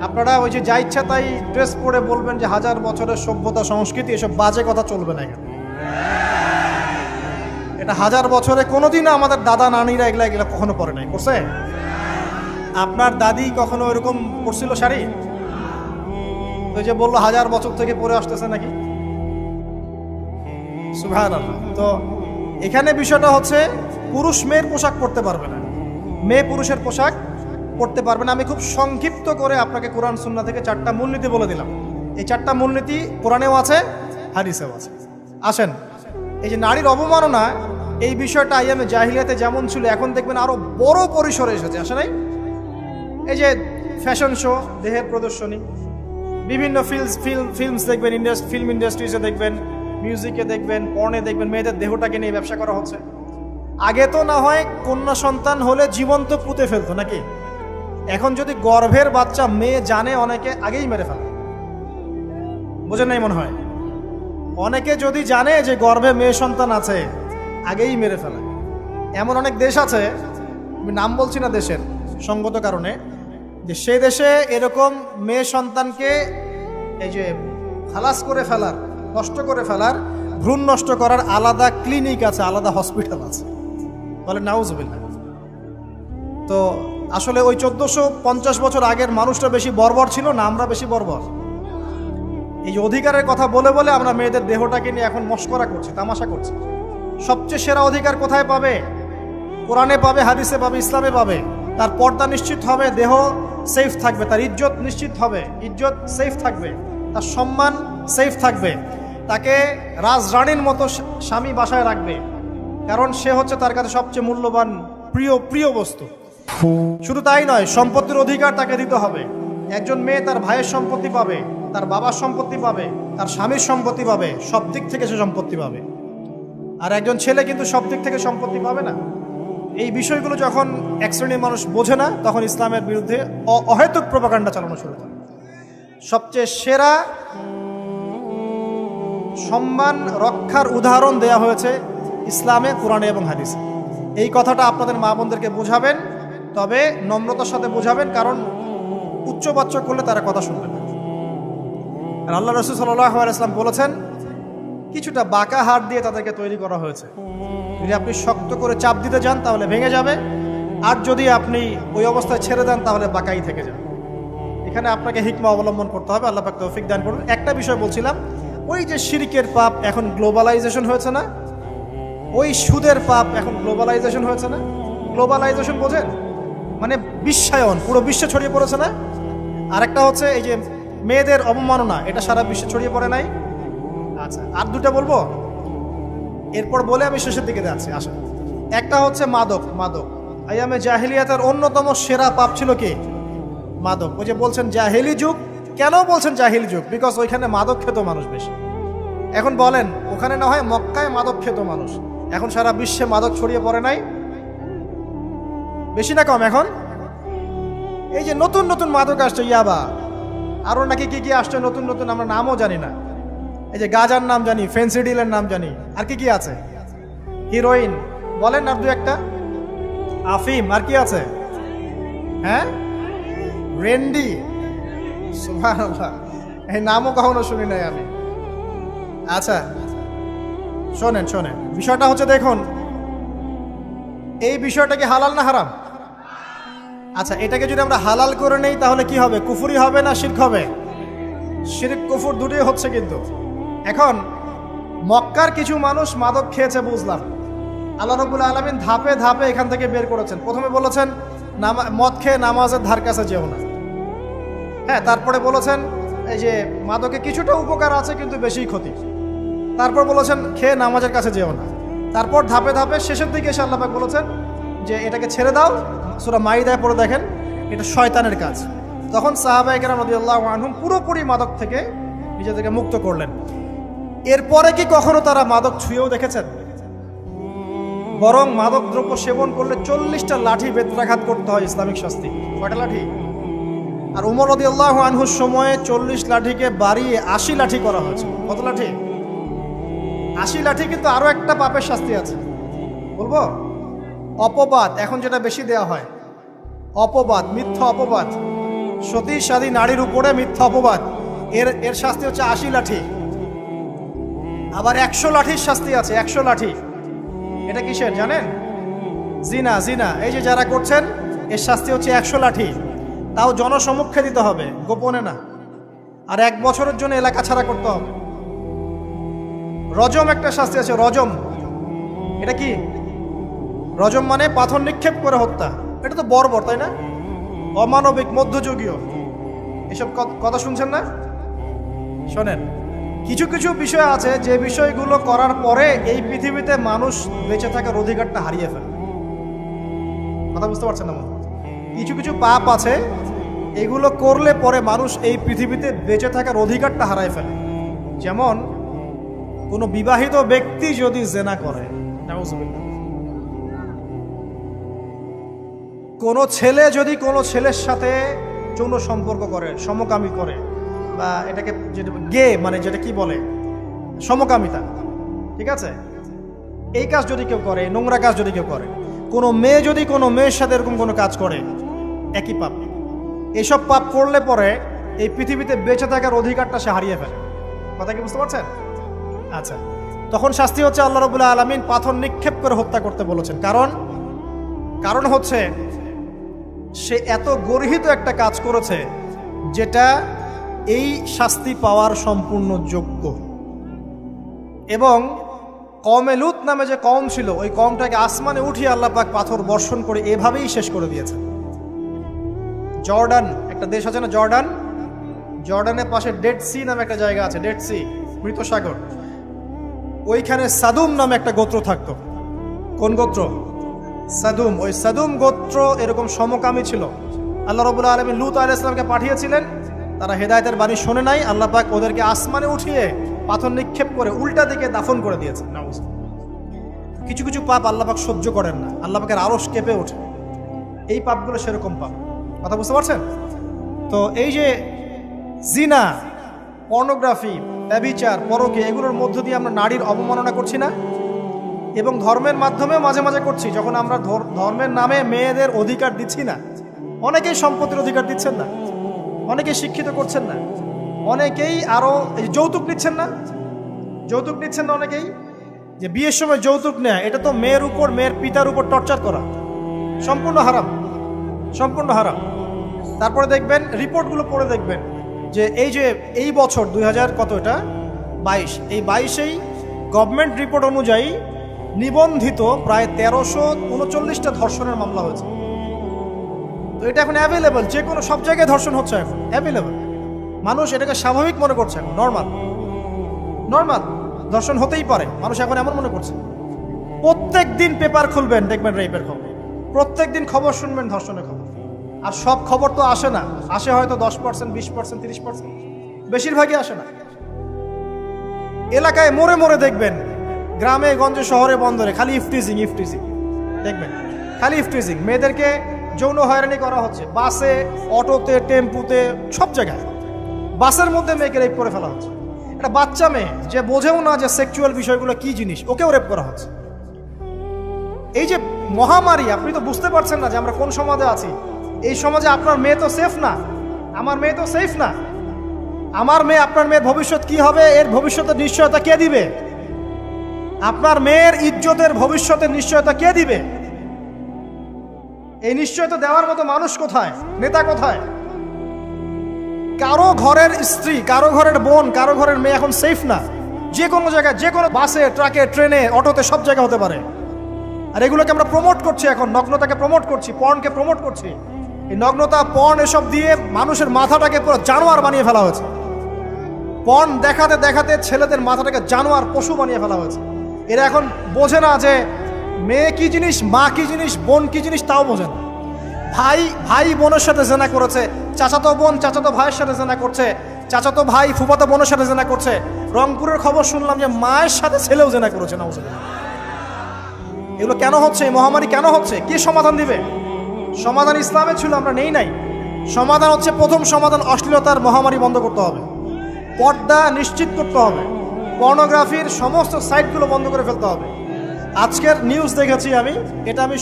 আপনারা ওই যে যা ইচ্ছা তাই ড্রেস পরে বলবেন যে 1000 বছরের সভ্যতা সংস্কৃতি, এসব বাজে কথা চলবে না এখানে। এটা 1000 বছরে কোনোদিনও আমাদের দাদা নানিরা এগুলা কখনো পরে নাই। করছে? আপনার দাদি কখনো এরকম পরছিল শাড়ি? তো যে বললো 1000 বছর থেকে পরে আসতেছে নাকি? সুবহানাল্লাহ। তো এখানে বিষয়টা হচ্ছে, পুরুষ মেয়ের পোশাক পরতে পারবে না, মেয়ে পুরুষের পোশাক পরতে পারবে না। আমি খুব সংক্ষিপ্ত করে আপনাকে কোরআন সুন্নাহ থেকে 4টা মূলনীতি বলে দিলাম। এই 4টা মূলনীতি কোরআনেও আছে, হাদিসেও আছে। আসেন, এই যে নারীর অবমাননা, এই বিষয়টা আইয়ামে জাহিলিয়াতে যেমন ছিল, এখন দেখবেন আরো বড় পরিসরে এসেছে। আসে নাই? এই যে ফ্যাশন শো, দেহের প্রদর্শনী, বিভিন্ন ফিল্মস দেখবেন, ফিল্ম ইন্ডাস্ট্রিজে দেখবেন, মিউজিকে দেখবেন, পর্নে দেখবেন, মেয়েদের দেহটাকে নিয়ে ব্যবসা করা হচ্ছে। আগে তো না হয় কন্যা সন্তান হলে জীবন্ত পুঁতে ফেলতো নাকি? এখন যদি গর্ভের বাচ্চা মেয়ে জানে, অনেকে আগেই মেরে ফেলে। বোঝেন নাই মনে হয়? অনেকে যদি জানে যে গর্ভে মেয়ে সন্তান আছে, আগেই মেরে ফেলে। এমন অনেক দেশ আছে, আমি নাম বলছি না দেশের সঙ্গত কারণে, যে সেই দেশে এরকম মেয়ে সন্তানকে এই যে খালাস করে ফেলার, নষ্ট করে ফেলার, ভ্রূণ নষ্ট করার আলাদা ক্লিনিক আছে, আলাদা হসপিটাল আছে। বলে নাউজুবিল্লাহ। তো আসলে ওই 1450 বছর আগের মানুষটা বেশি বর্বর ছিল না আমরা বেশি বর্বর? এই যে অধিকারের কথা বলে বলে আমরা মেয়েদের দেহটাকে নিয়ে এখন মস্করা করছি, তামাশা করছি। সবচেয়ে সেরা অধিকার কোথায় পাবে? কোরআনে পাবে, হাদিসে পাবে, ইসলামে পাবে। তার পর্দা নিশ্চিত হবে, দেহ সেফ থাকবে, তার ইজ্জত নিশ্চিত হবে, ইজ্জত সেফ থাকবে, তার সম্মান সেফ থাকবে, তাকে রাজরানীর মতো স্বামী বাসায় রাখবে, কারণ সে হচ্ছে তার কাছে সবচেয়ে মূল্যবান প্রিয় বস্তু। শুধু তাই নয়, সম্পত্তির অধিকার তাকে দিতে হবে। একজন মেয়ে তার ভাইয়ের সম্পত্তি পাবে, তার বাবার সম্পত্তি পাবে, তার স্বামীর সম্পত্তি পাবে, সব দিক থেকে সে সম্পত্তি পাবে। আর একজন ছেলে কিন্তু সব দিক থেকে সম্পত্তি পাবে না। এই বিষয়গুলো যখন এক শ্রেণীর মানুষ বোঝে না, তখন ইসলামের বিরুদ্ধে অহেতুক প্রোপাগান্ডা চালানো শুরু করে। সবচেয়ে সেরা সম্মান রক্ষার উদাহরণ দেয়া হয়েছে ইসলামে, কোরআনে এবং হাদিসে। এই কথাটা আপনাদের মা বোনদেরকে বোঝাবেন, তবে নম্রতার সাথে বোঝাবেন, কারণ উচ্চবাচ্য করলে তারা কথা শুনবে না। আর আল্লাহ রাসূল সাল্লাল্লাহু আলাইহি ওয়াসাল্লাম বলেছেন, কিছুটা বাঁকা হাড় দিয়ে তাদেরকে তৈরি করা হয়েছে। যদি আপনি শক্ত করে চাপ দিতে যান তাহলে ভেঙে যাবে, আর যদি আপনি ওই অবস্থায় ছেড়ে দেন তাহলে বাঁকাই থেকে যাবে। এখানে আপনাকে হিকমা অবলম্বন করতে হবে। আল্লাহ পাক তৌফিক দান করুন। একটা বিষয় বলছিলাম, ওই যে শিরকের পাপ এখন গ্লোবালাইজেশন হয়েছে না, ওই সুদের পাপ এখন গ্লোবালাইজেশন হয়েছে না। গ্লোবালাইজেশন বোঝেন? মানে বিশ্বায়ন, পুরো বিশ্বে ছড়িয়ে পড়েছে না। আরেকটা হচ্ছে এই যে মেয়েদের অবমাননা, এটা সারা বিশ্বে ছড়িয়ে পড়ে নাই? আচ্ছা, আর দুটো বলবো, এরপর বলে আমি শেষের দিকে যাচ্ছি। আসেন, একটা হচ্ছে মাদক। আইয়ামে জাহিলিয়াতের অন্যতম সেরা পাপ ছিল কি? মাদক। ওই যে বলছেন জাহিলি যুগ, কেন বলছেন জাহিলি যুগ? বিকজ ওইখানে মাদক খেত মানুষ বেশি। এখন বলেন, ওখানে না হয় মক্কায় মাদক খেত মানুষ, এখন সারা বিশ্বে মাদক ছড়িয়ে পড়ে নাই? বেশি না কম? এখন এই যে নতুন নতুন মাদক আসছে, ইয়াবা, আরো নাকি কি কি আসছে নতুন নতুন, আমরা নামও জানি না। এই যে গাজার নাম জানি, ফেন্সিডিলের নাম জানি, আর কি কি আছে? হিরোইন বলেন আর দু একটা, আফিম, আর কি আছে? হ্যাঁ, রেন্ডি, সুবহানাল্লাহ, এই নামও কখনো শুনি নাই আমি। আচ্ছা শোনেন, বিষয়টা হচ্ছে, দেখুন এই বিষয়টা কি হালাল না হারাম? আচ্ছা, এটাকে যদি আমরা হালাল করে নেই তাহলে কি হবে? কুফরি হবে না শিরক হবে? শিরক কুফর দুটোই হচ্ছে। কিন্তু এখন মক্কার কিছু মানুষ মাদক খেয়েছে বুঝলাম, আল্লাহ রাব্বুল আলামিন ধাপে ধাপে এখান থেকে বের করেছেন। প্রথমে বলেছেন মদ খেয়ে নামাজের ধার কাছে যেও না। হ্যাঁ, তারপরে বলেছেন এই যে মাদকে কিছুটা উপকার আছে কিন্তু বেশি ক্ষতি। তারপর বলেছেন খেয়ে নামাজের কাছে যেও না। তারপর ধাপে ধাপে শেষের দিকে এসে আল্লাহ পাক বলেছেন যে এটাকে ছেড়ে দাও। সূরা মাইদায় পড়ে দেখেন, এটা শয়তানের কাজ। তখন সাহাবায়ে কেরাম রাদিয়াল্লাহু আনহুম পুরোপুরি মাদক থেকে নিজেদেরকে মুক্ত করলেন। এরপরে কি কখনো তারা মাদক ছুঁয়েও দেখেছেন? বরং মাদক দ্রব্য সেবন করলে 40টা লাঠি বেত্রাঘাত করতে হয়, ইসলামিক শাস্তি। কয়টা লাঠি? আর উমর রাদিয়াল্লাহু আনহুর সময়ে 40 লাঠিকে বাড়িয়ে 80 লাঠি করা হয়েছে। কত লাঠি? 80 লাঠি। কিন্তু আরো একটা পাপের শাস্তি আছে, বলবো? অপবাদ। এখন যেটা বেশি দেওয়া হয়, অপবাদ, মিথ্যা অপবাদ, সতী সাদী নারীর উপরে মিথ্যা অপবাদ, এর শাস্তি হচ্ছে 80 লাঠি। আবার 100 লাঠির শাস্তি আছে, 100 লাঠি। এটা কিসের জানেন? জিনা। এই যে যারা করছেন, এর শাস্তি হচ্ছে 100 লাঠি। তাও জনসমক্ষে দিতে হবে, গোপনে না। আর 1 বছরের জন্য এলাকা ছাড়া করতে হবে। রজম একটা শাস্তি আছে, রজম। এটা কি? রজম মানে পাথর নিক্ষেপ করে হত্যা। এটা তো বর্বর, তাই না? অমানবিক, মধ্যযুগীয়। এসব কথা শুনছেন না? শোনেন, কিছু কিছু বিষয় আছে যে বিষয়গুলো করার পরে এই পৃথিবীতে মানুষ বেঁচে থাকার অধিকারটা হারিয়ে ফেলে। কথা বুঝতে পারছেন না? কিছু কিছু পাপ আছে, এগুলো করলে পরে মানুষ এই পৃথিবীতে বেঁচে থাকার অধিকারটা হারায় ফেলে। যেমন কোনো বিবাহিত ব্যক্তি যদি জেনা করে, নাউজুবিল্লাহ, কোনো ছেলে যদি কোনো ছেলের সাথে যৌন সম্পর্ক করে, সমকামী করে, বা এটাকে যেটা গে মানে যেটা কি বলে, সমকামিতা, ঠিক আছে, এই কাজ যদি কেউ করে, নোংরা কাজ যদি কেউ করে, কোনো মেয়ে যদি কোনো মেয়ের সাথে এরকম কোনো কাজ করে, একই পাপ। এসব পাপ করলে পরে এই পৃথিবীতে বেঁচে থাকার অধিকারটা সে হারিয়ে ফেলে। কথা কি বুঝতে পারছেন? আচ্ছা, তখন শাস্তি হচ্ছে আল্লাহ রাব্বুল আলামিন পাথর নিক্ষেপ করে হত্যা করতে বলেছেন। কারণ হচ্ছে সে এত গর্হিত একটা কাজ করেছে যেটা এই শাস্তি পাওয়ার সম্পূর্ণ যোগ্য। এবং কওমে লূত নামে যে কওম ছিল, ওই কওমটাকে আসমানে উঠিয়ে আল্লাহ পাক পাথর বর্ষণ করে এভাবেই শেষ করে দিয়েছে। জর্ডান একটা দেশ আছে না, জর্ডানের পাশে ডেড সি নামে একটা জায়গা আছে, ডেড সি, মৃত সাগর। ওইখানে সাদুম নামে একটা গোত্র থাকতো। কোন গোত্র? সাদুম। ওই সাদুম গোত্র এরকম সমকামী ছিল। আল্লাহ রাব্বুল আলামিন লূত আলাইহিস সালামকে পাঠিয়েছিলেন, তারা হেদায়েতের বাণী শোনে নাই। আল্লাহ পাক ওদেরকে আসমানে উঠিয়ে পাথর নিক্ষেপ করে উল্টা দিকে দাফন করে দিয়েছে। কিছু কিছু পাপ আল্লাহ পাক সহ্য করেন না, আল্লাহ পাকের আরশ কেঁপে ওঠে। এই পাপগুলো সেরকম পাপ। কথা বুঝতে পারছেন তো? এই যে জিনা, পর্নোগ্রাফি, ব্যভিচার, পরকে, এগুলোর মধ্য দিয়ে আমরা নারীর অবমাননা করছি না? এবং ধর্মের মাধ্যমেও মাঝে মাঝে করছি, যখন আমরা ধর্মের নামে মেয়েদের অধিকার দিচ্ছি না। অনেকেই সম্পত্তির অধিকার দিচ্ছেন না, অনেকেই শিক্ষিত করছেন না, অনেকেই আরও যৌতুক নিচ্ছেন না, অনেকেই যে বিয়ের সময় যৌতুক নেয়, এটা তো মেয়ের উপর, মেয়ের পিতার উপর টর্চার করা, সম্পূর্ণ হারাম। তারপরে দেখবেন, রিপোর্টগুলো পড়ে দেখবেন যে এই বছর 2022, এই 22-এই গভর্নমেন্ট রিপোর্ট অনুযায়ী নিবন্ধিত প্রায় 1339টা ধর্ষণের মামলা হয়েছে। তো এটা এখন অ্যাভেলেবল, যে কোনো সব জায়গায় ধর্ষণ হচ্ছে, এখন অ্যাভেলেবল। মানুষ এটাকে স্বাভাবিক মনে করছে, এখন নর্মাল ধর্ষণ হতেই পারে, মানুষ এখন এমন মনে করছে। প্রত্যেক দিন পেপার খুলবেন, দেখবেন রেপের খবর, প্রত্যেক দিন খবর শুনবেন ধর্ষণের খবর। আর সব খবর তো আসে না, আসে হয়তো 10%, 20%, 30%, বেশিরভাগই আসে না। এলাকায় মোড়ে মোড়ে দেখবেন, গ্রামে গঞ্জে শহরে বন্দরে খালি ইফটিজিং দেখবেন, খালি ইফটিজিং। মেয়েদেরকে যৌন হয়রানি করা হচ্ছে, বাসে, অটোতে, টেম্পুতে, সব জায়গায়। বাসের মধ্যে মেয়েকে রেপ করে ফেলা হচ্ছে। একটা বাচ্চা মেয়ে যে বোঝেও না যে সেক্সুয়াল বিষয়গুলো কি জিনিস, ওকেও রেপ করা হচ্ছে। এই যে মহামারী, আপনি তো বুঝতে পারছেন না যে আমরা কোন সমাজে আছি। এই সমাজে আপনার মেয়ে তো সেফ না, আমার মেয়ে তো সেফ না। আমার মেয়ে, আপনার মেয়ের ভবিষ্যৎ কি হবে, এর ভবিষ্যতের নিশ্চয়তা কে দিবে? আপনার মেয়ের ইজ্জতের ভবিষ্যতের নিশ্চয়তা কে দিবে? এই নিশ্চয়তা দেওয়ার মতো মানুষ কোথায়, নেতা কোথায়? কারো ঘরের স্ত্রী, কারো ঘরের বোন, কারো ঘরের মেয়ে এখন সেফ না। যে কোনো জায়গায়, যে কোনো বাসে, ট্রাকে, ট্রেনে, অটোতে, সব জায়গায় হতে পারে। আর এগুলোকে আমরা প্রমোট করছি, এখন নগ্নতাকে প্রমোট করছি, পর্নকে প্রমোট করছি। এই নগ্নতা, পর্ন, এসব দিয়ে মানুষের মাথাটাকে পুরো জানোয়ার বানিয়ে ফেলা হয়েছে। পর্ন দেখাতে দেখাতে ছেলেদের মাথাটাকে জানোয়ার, পশু বানিয়ে ফেলা হয়েছে। এরা এখন বোঝে না যে মেয়ে কি জিনিস, মা কি জিনিস, বোন কি জিনিস, তাও বোঝে না। ভাই বোনের সাথে জেনা করেছে, চাচাতো বোন চাচাতো ভাইয়ের সাথে জেনা করছে, চাচাতো ভাই ফুফাতো বোনের সাথে জেনা করছে। রংপুরের খবর শুনলাম যে মায়ের সাথে ছেলেও জেনা করেছে। না, এগুলো কেন হচ্ছে? এই মহামারী কেন হচ্ছে? কে সমাধান দিবে? সমাধান ইসলামে ছিল, আমরা নাই। সমাধান হচ্ছে, প্রথম সমাধান অশ্লীলতার মহামারী বন্ধ করতে হবে, পর্দা নিশ্চিত করতে হবে, পর্নোগ্রাফির সমস্ত সাইটগুলো বন্ধ করে ফেলতে হবে। আজকের নিউজ দেখেছি আমি, এটা আমি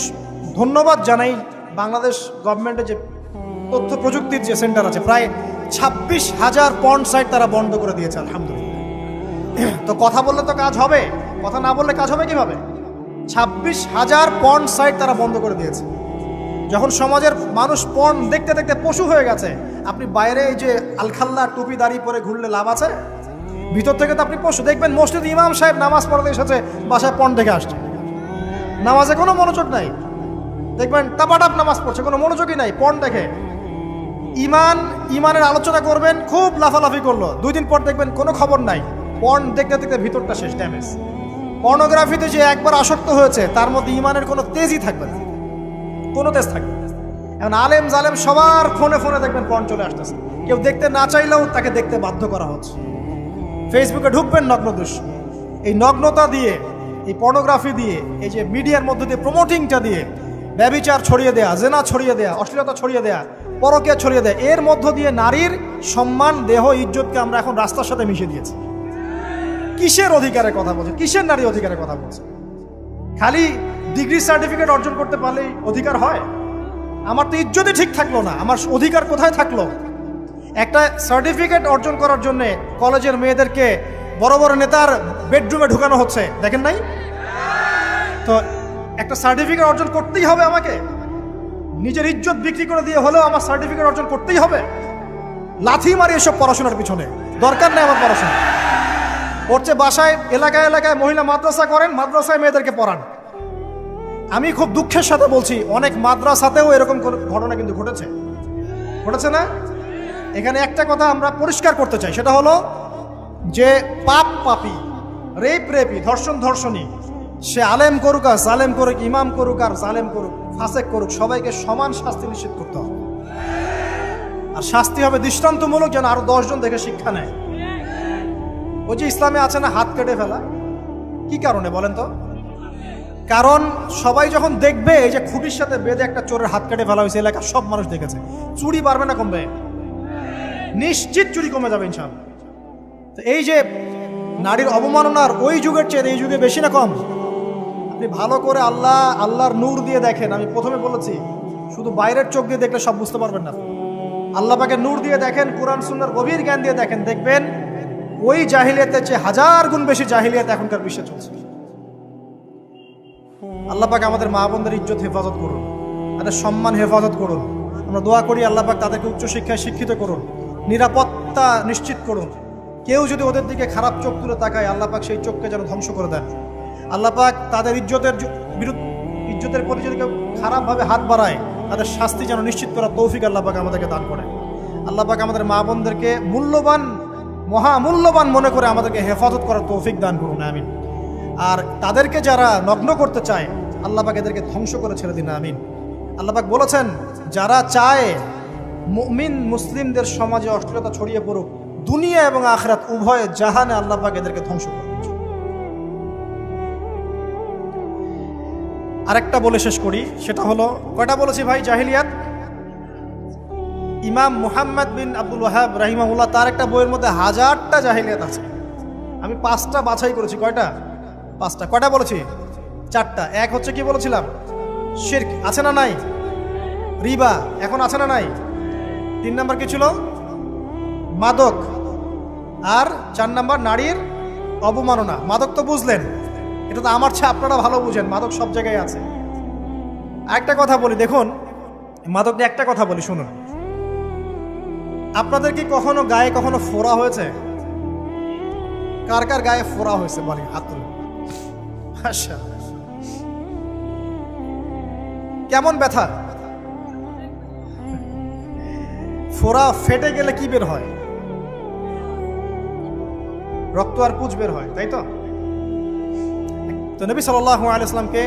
ধন্যবাদ জানাই বাংলাদেশ গভর্নমেন্টের যে তথ্য প্রযুক্তির যে সেন্টার আছে, প্রায় 26,000 পর্ন সাইট তারা বন্ধ করে দিয়েছে, আলহামদুলিল্লাহ। তো কথা বললে তো কাজ হবে, কথা না বললে কাজ হবে কিভাবে? 26,000 পর্ন সাইট তারা বন্ধ করে দিয়েছে। যখন সমাজের মানুষ পর্ন দেখতে দেখতে পশু হয়ে গেছে, আপনি বাইরে এই যে আলখাল্লা টুপি দাড়ি পরে ঘুরলে লাভ আছে? ভিতর থেকে তো আপনি পশু। দেখবেন মসজিদ ইমাম সাহেব নামাজ পড়াতে এসেছে, বাসায় পর্ন দেখে আসছে, নামাজে কোনো মনোযোগ নাই। দেখবেন টাপাটাপ নামাজ পড়ছে, কোনো মনোযোগই নাই, পর্ন দেখে। ইমানের আলোচনা করবেন, খুব লাফালাফি করলো, 2 দিন পর দেখবেন কোনো খবর নাই, পর্ন দেখতে দেখতে ভিতরটা শেষ, ড্যামেজ। পর্নোগ্রাফিতে যে একবার আসক্ত হয়েছে, তার মধ্যে ইমানের কোনো তেজই থাকবে না, কোনো তেজ থাকবে না। এখন আলেম জালেম সবার ফোনে ফোনে দেখবেন পর্ন চলে আসতেছে, কেউ দেখতে না চাইলেও তাকে দেখতে বাধ্য করা হচ্ছে। ফেসবুকে ঢুকবেন, নগ্ন দৃশ্য। এই নগ্নতা দিয়ে, এই পর্নোগ্রাফি দিয়ে, এই যে মিডিয়ার মধ্যে দিয়ে প্রমোটিংটা দিয়ে ব্যভিচার ছড়িয়ে দেয়া, জেনা ছড়িয়ে দেয়া, অশ্লীলতা ছড়িয়ে দেয়া, পরকীয়া ছড়িয়ে দেয়া, এর মধ্য দিয়ে নারীর সম্মান, দেহ, ইজ্জতকে আমরা এখন রাস্তার সাথে মিশিয়ে দিয়েছি। কিসের অধিকারের কথা বলছে? কিসের নারী অধিকারের কথা বলছে? খালি ডিগ্রি সার্টিফিকেট অর্জন করতে পারলেই অধিকার হয়? আমার তো ইজ্জতই ঠিক থাকলো না, আমার অধিকার কোথায় থাকলো? একটা সার্টিফিকেট অর্জন করার জন্য কলেজের মেয়েদেরকে বড় বড় নেতার বেডরুমে ঢুকানো হচ্ছে, দেখেন নাই? তো একটা সার্টিফিকেট অর্জন করতেই হবে আমাকে। নিজের ইজ্জত বিক্রি করে দিয়ে হলেও আমার সার্টিফিকেট অর্জন করতেই হবে, লাথি মারি এসব পড়াশোনার পিছনে, দরকার নেই আমার পড়াশোনা। ওর চেয়ে বাসায় এলাকায় এলাকায় মহিলা মাদ্রাসা করেন, মাদ্রাসায় মেয়েদেরকে পড়ান। আমি খুব দুঃখের সাথে বলছি, অনেক মাদ্রাসাতেও এরকম ঘটনা কিন্তু ঘটেছে না? এখানে একটা কথা আমরা পরিষ্কার করতে চাই, সেটা হলো যে পাপী, রেপি, ধর্ষণী, সে আলেম করুক আর জালেম করুক, ইমাম করুক আর জালেম করুক, ফাসেক করুক, সবাইকে সমান শাস্তি নিশ্চিত করতে হবে। আর শাস্তি হবে দৃষ্টান্তমূলক, যেন আরো 10 জন দেখে শিক্ষা নেয়। ওই যে ইসলামে আছে না হাত কেটে ফেলা, কি কারণে বলেন তো? কারণ সবাই যখন দেখবে এই যে খুঁটির সাথে বেঁধে একটা চোরের হাত কেটে ফেলা হয়েছে, এলাকার সব মানুষ দেখেছে, চুরি বাড়বে না কমবে? নিশ্চিত চুরি কমে যাবে ইনশাআল্লাহ। তো এই যে নারীর অবমাননার ওই যুগের চেয়ে এই যুগে বেশি না কম? আপনি ভালো করে আল্লাহর নূর দিয়ে দেখেন। আমি প্রথমে বলেছি, শুধু বাইরের চোখ দিয়ে দেখলে সব বুঝতে পারবেন না। আল্লাহ পাকে নূর দিয়ে দেখেন, কোরআন সুন্নাহর গভীর জ্ঞান দিয়ে দেখেন, দেখবেন ওই জাহিলিয়াতের চেয়ে 1000 গুণ বেশি জাহিলিয়াত এখনকার বিশ্বে চলছে। আল্লাহ পাক আমাদের মা বোনদের ইজ্জত হেফাজত করুন, তাদের সম্মান হেফাজত করুন। আমরা দোয়া করি আল্লাহ পাক তাদেরকে উচ্চশিক্ষায় শিক্ষিত করুন, নিরাপত্তা নিশ্চিত করুন। কেউ যদি ওদের দিকে খারাপ চোখ তুলে তাকায়, আল্লাহ পাক সেই চোখকে যেন ধ্বংস করে দেন। আল্লাহ পাক তাদের ইজ্জতের প্রতি যদি কেউ খারাপভাবে হাত বাড়ায়, তাদের শাস্তি যেন নিশ্চিত করার তৌফিক আল্লাহ পাক আমাদেরকে দান করে। আল্লাহ পাক আমাদের মা বোনদেরকে মহামূল্যবান মনে করে আমাদেরকে হেফাজত করার তৌফিক দান করুন, আমিন। আর তাদেরকে যারা নগ্ন করতে চায়, আল্লাহ পাক এদেরকে ধ্বংস করে ছেড়ে দিন, আমিন। আল্লাহ পাক বলেছেন, যারা চায় মুমিন মুসলিমদের সমাজে অশ্লীলতা ছড়িয়ে পড়ুক, দুনিয়া এবং আখিরাত উভয় জাহানে আল্লাহ পাক এদেরকে ধ্বংস করুন। আরেকটা বলে শেষ করি, সেটা হলো, কয়টা বলেছি ভাই জাহিলিয়াত? ইমাম মুহাম্মদ বিন আব্দুল ওয়াহাব রাহিমাহুল্লাহ তার একটা বইয়ের মধ্যে 1000টা জাহিলিয়াত আছে। আমি 5টা বাছাই করেছি। কয়টা? 5টা। কয়টা বলেছি? 4টা। এক হচ্ছে কি বলেছিলাম? শিরক, আছে না নাই? রিবা, এখন আছে না নাই? 3 নাম্বার কি ছিল? মাদক। আর 4 নাম্বার নারীর অবমাননা। মাদক তো বুঝলেন, এটা তো আমার চেয়ে আপনারা ভালো বুঝেন, মাদক সব জায়গায় আছে। একটা কথা বলি, দেখুন মাদক নিয়ে একটা কথা বলি, শুনুন। আপনাদের কি কখনো গায়ে কখনো ফোড়া হয়েছে? কার কার গায়ে ফোড়া হয়েছে বলি, হাত তুলুন। আচ্ছা, কেমন ব্যথা? ফোড়া ফেটে গেলে কি বের হয়? রক্ত আর পুঁজ বের হয়, তাই তো? তো নবী সাল্লাল্লাহু আলাইহি ওয়াসাল্লামকে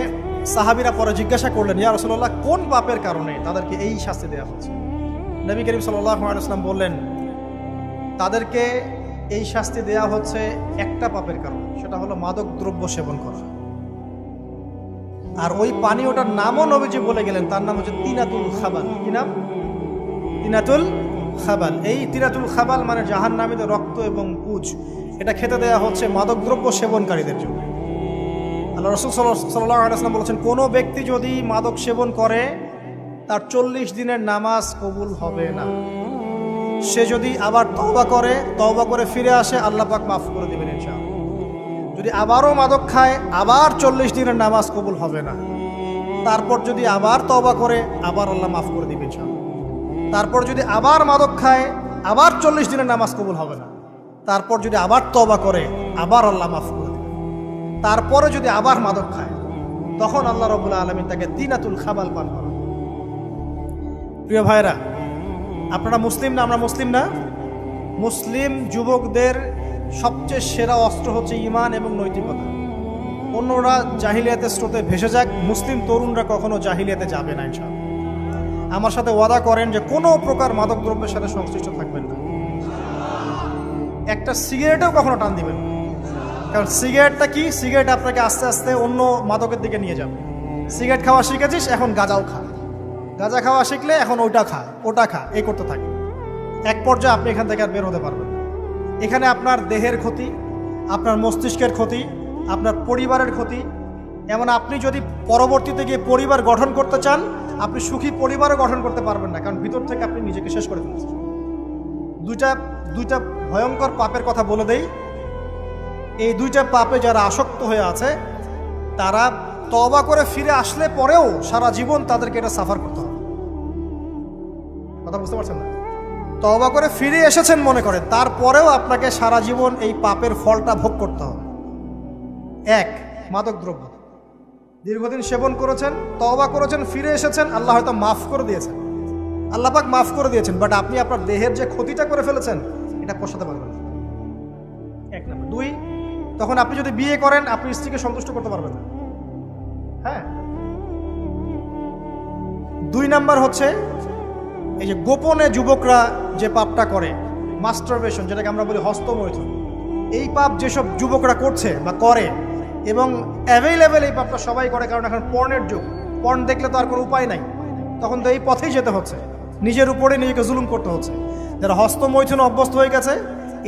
সাহাবীরা পরে জিজ্ঞাসা করলেন, ইয়া রাসূলুল্লাহ, কোন পাপের কারণে তাদেরকে এই শাস্তি দেওয়া হচ্ছে? নবী করিম সাল্লাল্লাহু আলাইহি ওয়াসাল্লাম বললেন, তাদেরকে এই শাস্তি দেওয়া হচ্ছে একটা পাপের কারণে, সেটা হলো মাদক দ্রব্য সেবন করা। আর ওই পানীয়টার নামও নবীজি বলে গেলেন, তার নাম হচ্ছে তিনাতুল খাবাল। কি নাম? তিনাতুল খাবাল। এই তিনাতুল খাবাল মানে জাহান্নামীদের রক্ত এবং পুঁজ, এটা খেতে দেওয়া হচ্ছে মাদকদ্রব্য সেবনকারীদের জন্য। আল্লাহ রাসূল সাল্লাল্লাহু আলাইহি ওয়াসাল্লাম বলেছেন, কোনো ব্যক্তি যদি মাদক সেবন করে, তার 40 দিনের নামাজ কবুল হবে না। সে যদি আবার তওবা করে ফিরে আসে, আল্লাহ পাক মাফ করে দেবেন ইনশাআল্লাহ। যদি আবারও মাদক খায়, আবার 40 দিনের নামাজ কবুল হবে না। তারপর যদি আবার তওবা করে, আবার আল্লাহ মাফ করে দেবেন ইনশাআল্লাহ। তারপর যদি আবার মাদক খায়, আবার 40 দিনের নামাজ কবুল হবে না। তারপর যদি আবার তওবা করে, আবার আল্লাহ মাফ করে দেবেন। তারপরে যদি আবার মাদক খায়, তখন আল্লাহ রাব্বুল আলামিন তাকে তিনাতুল খাবাল পান করেন। প্রিয় ভাইরা, আপনারা মুসলিম না? আমরা মুসলিম না? মুসলিম যুবকদের সবচেয়ে সেরা অস্ত্র হচ্ছে ঈমান এবং নৈতিকতা। অন্যরা জাহিলিয়াতের স্রোতে ভেসে যাক, মুসলিম তরুণরা কখনো জাহিলিয়াতে যাবে না ইনশাআল্লাহ। আমার সাথে ওয়াদা করেন যে কোনো প্রকার মাদক দ্রব্যের সাথে সংশ্লিষ্ট থাকবেন না। একটা সিগারেটেও কখনো টান দিবেন না, কারণ সিগারেটটা কি? সিগারেট আপনাকে আস্তে আস্তে অন্য মাদকের দিকে নিয়ে যাবে। সিগারেট খাওয়া শিখেছিস, এখন গাঁজাও খা। গাঁজা খাওয়া শিখলে এখন ওটা খা, এই করতে থাকে। এক পর্যায়ে আপনি এখান থেকে আর বের হতে পারবেন। এখানে আপনার দেহের ক্ষতি, আপনার মস্তিষ্কের ক্ষতি, আপনার পরিবারের ক্ষতি। এমন আপনি যদি পরবর্তীতে গিয়ে পরিবার গঠন করতে চান, আপনি সুখী পরিবারও গঠন করতে পারবেন না, কারণ ভিতর থেকে আপনি নিজেকে শেষ করে ফেলছেন। দুইটা ভয়ঙ্কর পাপের কথা বলে দেই। এই 2টা পাপে যারা আসক্ত হয়ে আছে, তারা তওবা করে ফিরে আসলে পরেও সারা জীবন তাদেরকে এটা সাফার করতে হবে। কথা বুঝতে পারছেন না? তওবা করে ফিরে এসেছেন মনে করেন, তারপরেও আপনাকে সারা জীবন এই পাপের ফলটা ভোগ করতে হবে। এক, মাদকদ্রব্য দীর্ঘদিন সেবন করেছেন, তওবা করেছেন, ফিরে এসেছেন, আল্লাহ হয়তো মাফ করে দিয়েছেন, আল্লাহ পাক মাফ করে দিয়েছেন, বাট আপনি আপনার দেহের যে ক্ষতিটা করে ফেলেছেন এটা পোষাতে পারবেন না। এক নাম্বার। দুই, তখন আপনি যদি বিয়ে করেন আপনি স্ত্রীকে সন্তুষ্ট করতে পারবেন না। হ্যাঁ। দুই নাম্বার হচ্ছে এই যে গোপনে যুবকরা যে পাপটা করে, মাস্টারবেশন, যেটাকে আমরা বলি হস্তমৈথুন, এই পাপ যেসব যুবকরা করছে বা করে, এবং অ্যাভেলেবেল এই পাপটা সবাই করে, কারণ এখন পর্নের যুগ, পর্ন দেখলে তো আর কোনো উপায় নাই, তখন তো এই পথেই যেতে হচ্ছে, নিজের উপরে নিজেকে জুলুম করতে হচ্ছে। যারা হস্তমৈথুন অভ্যস্ত হয়ে গেছে,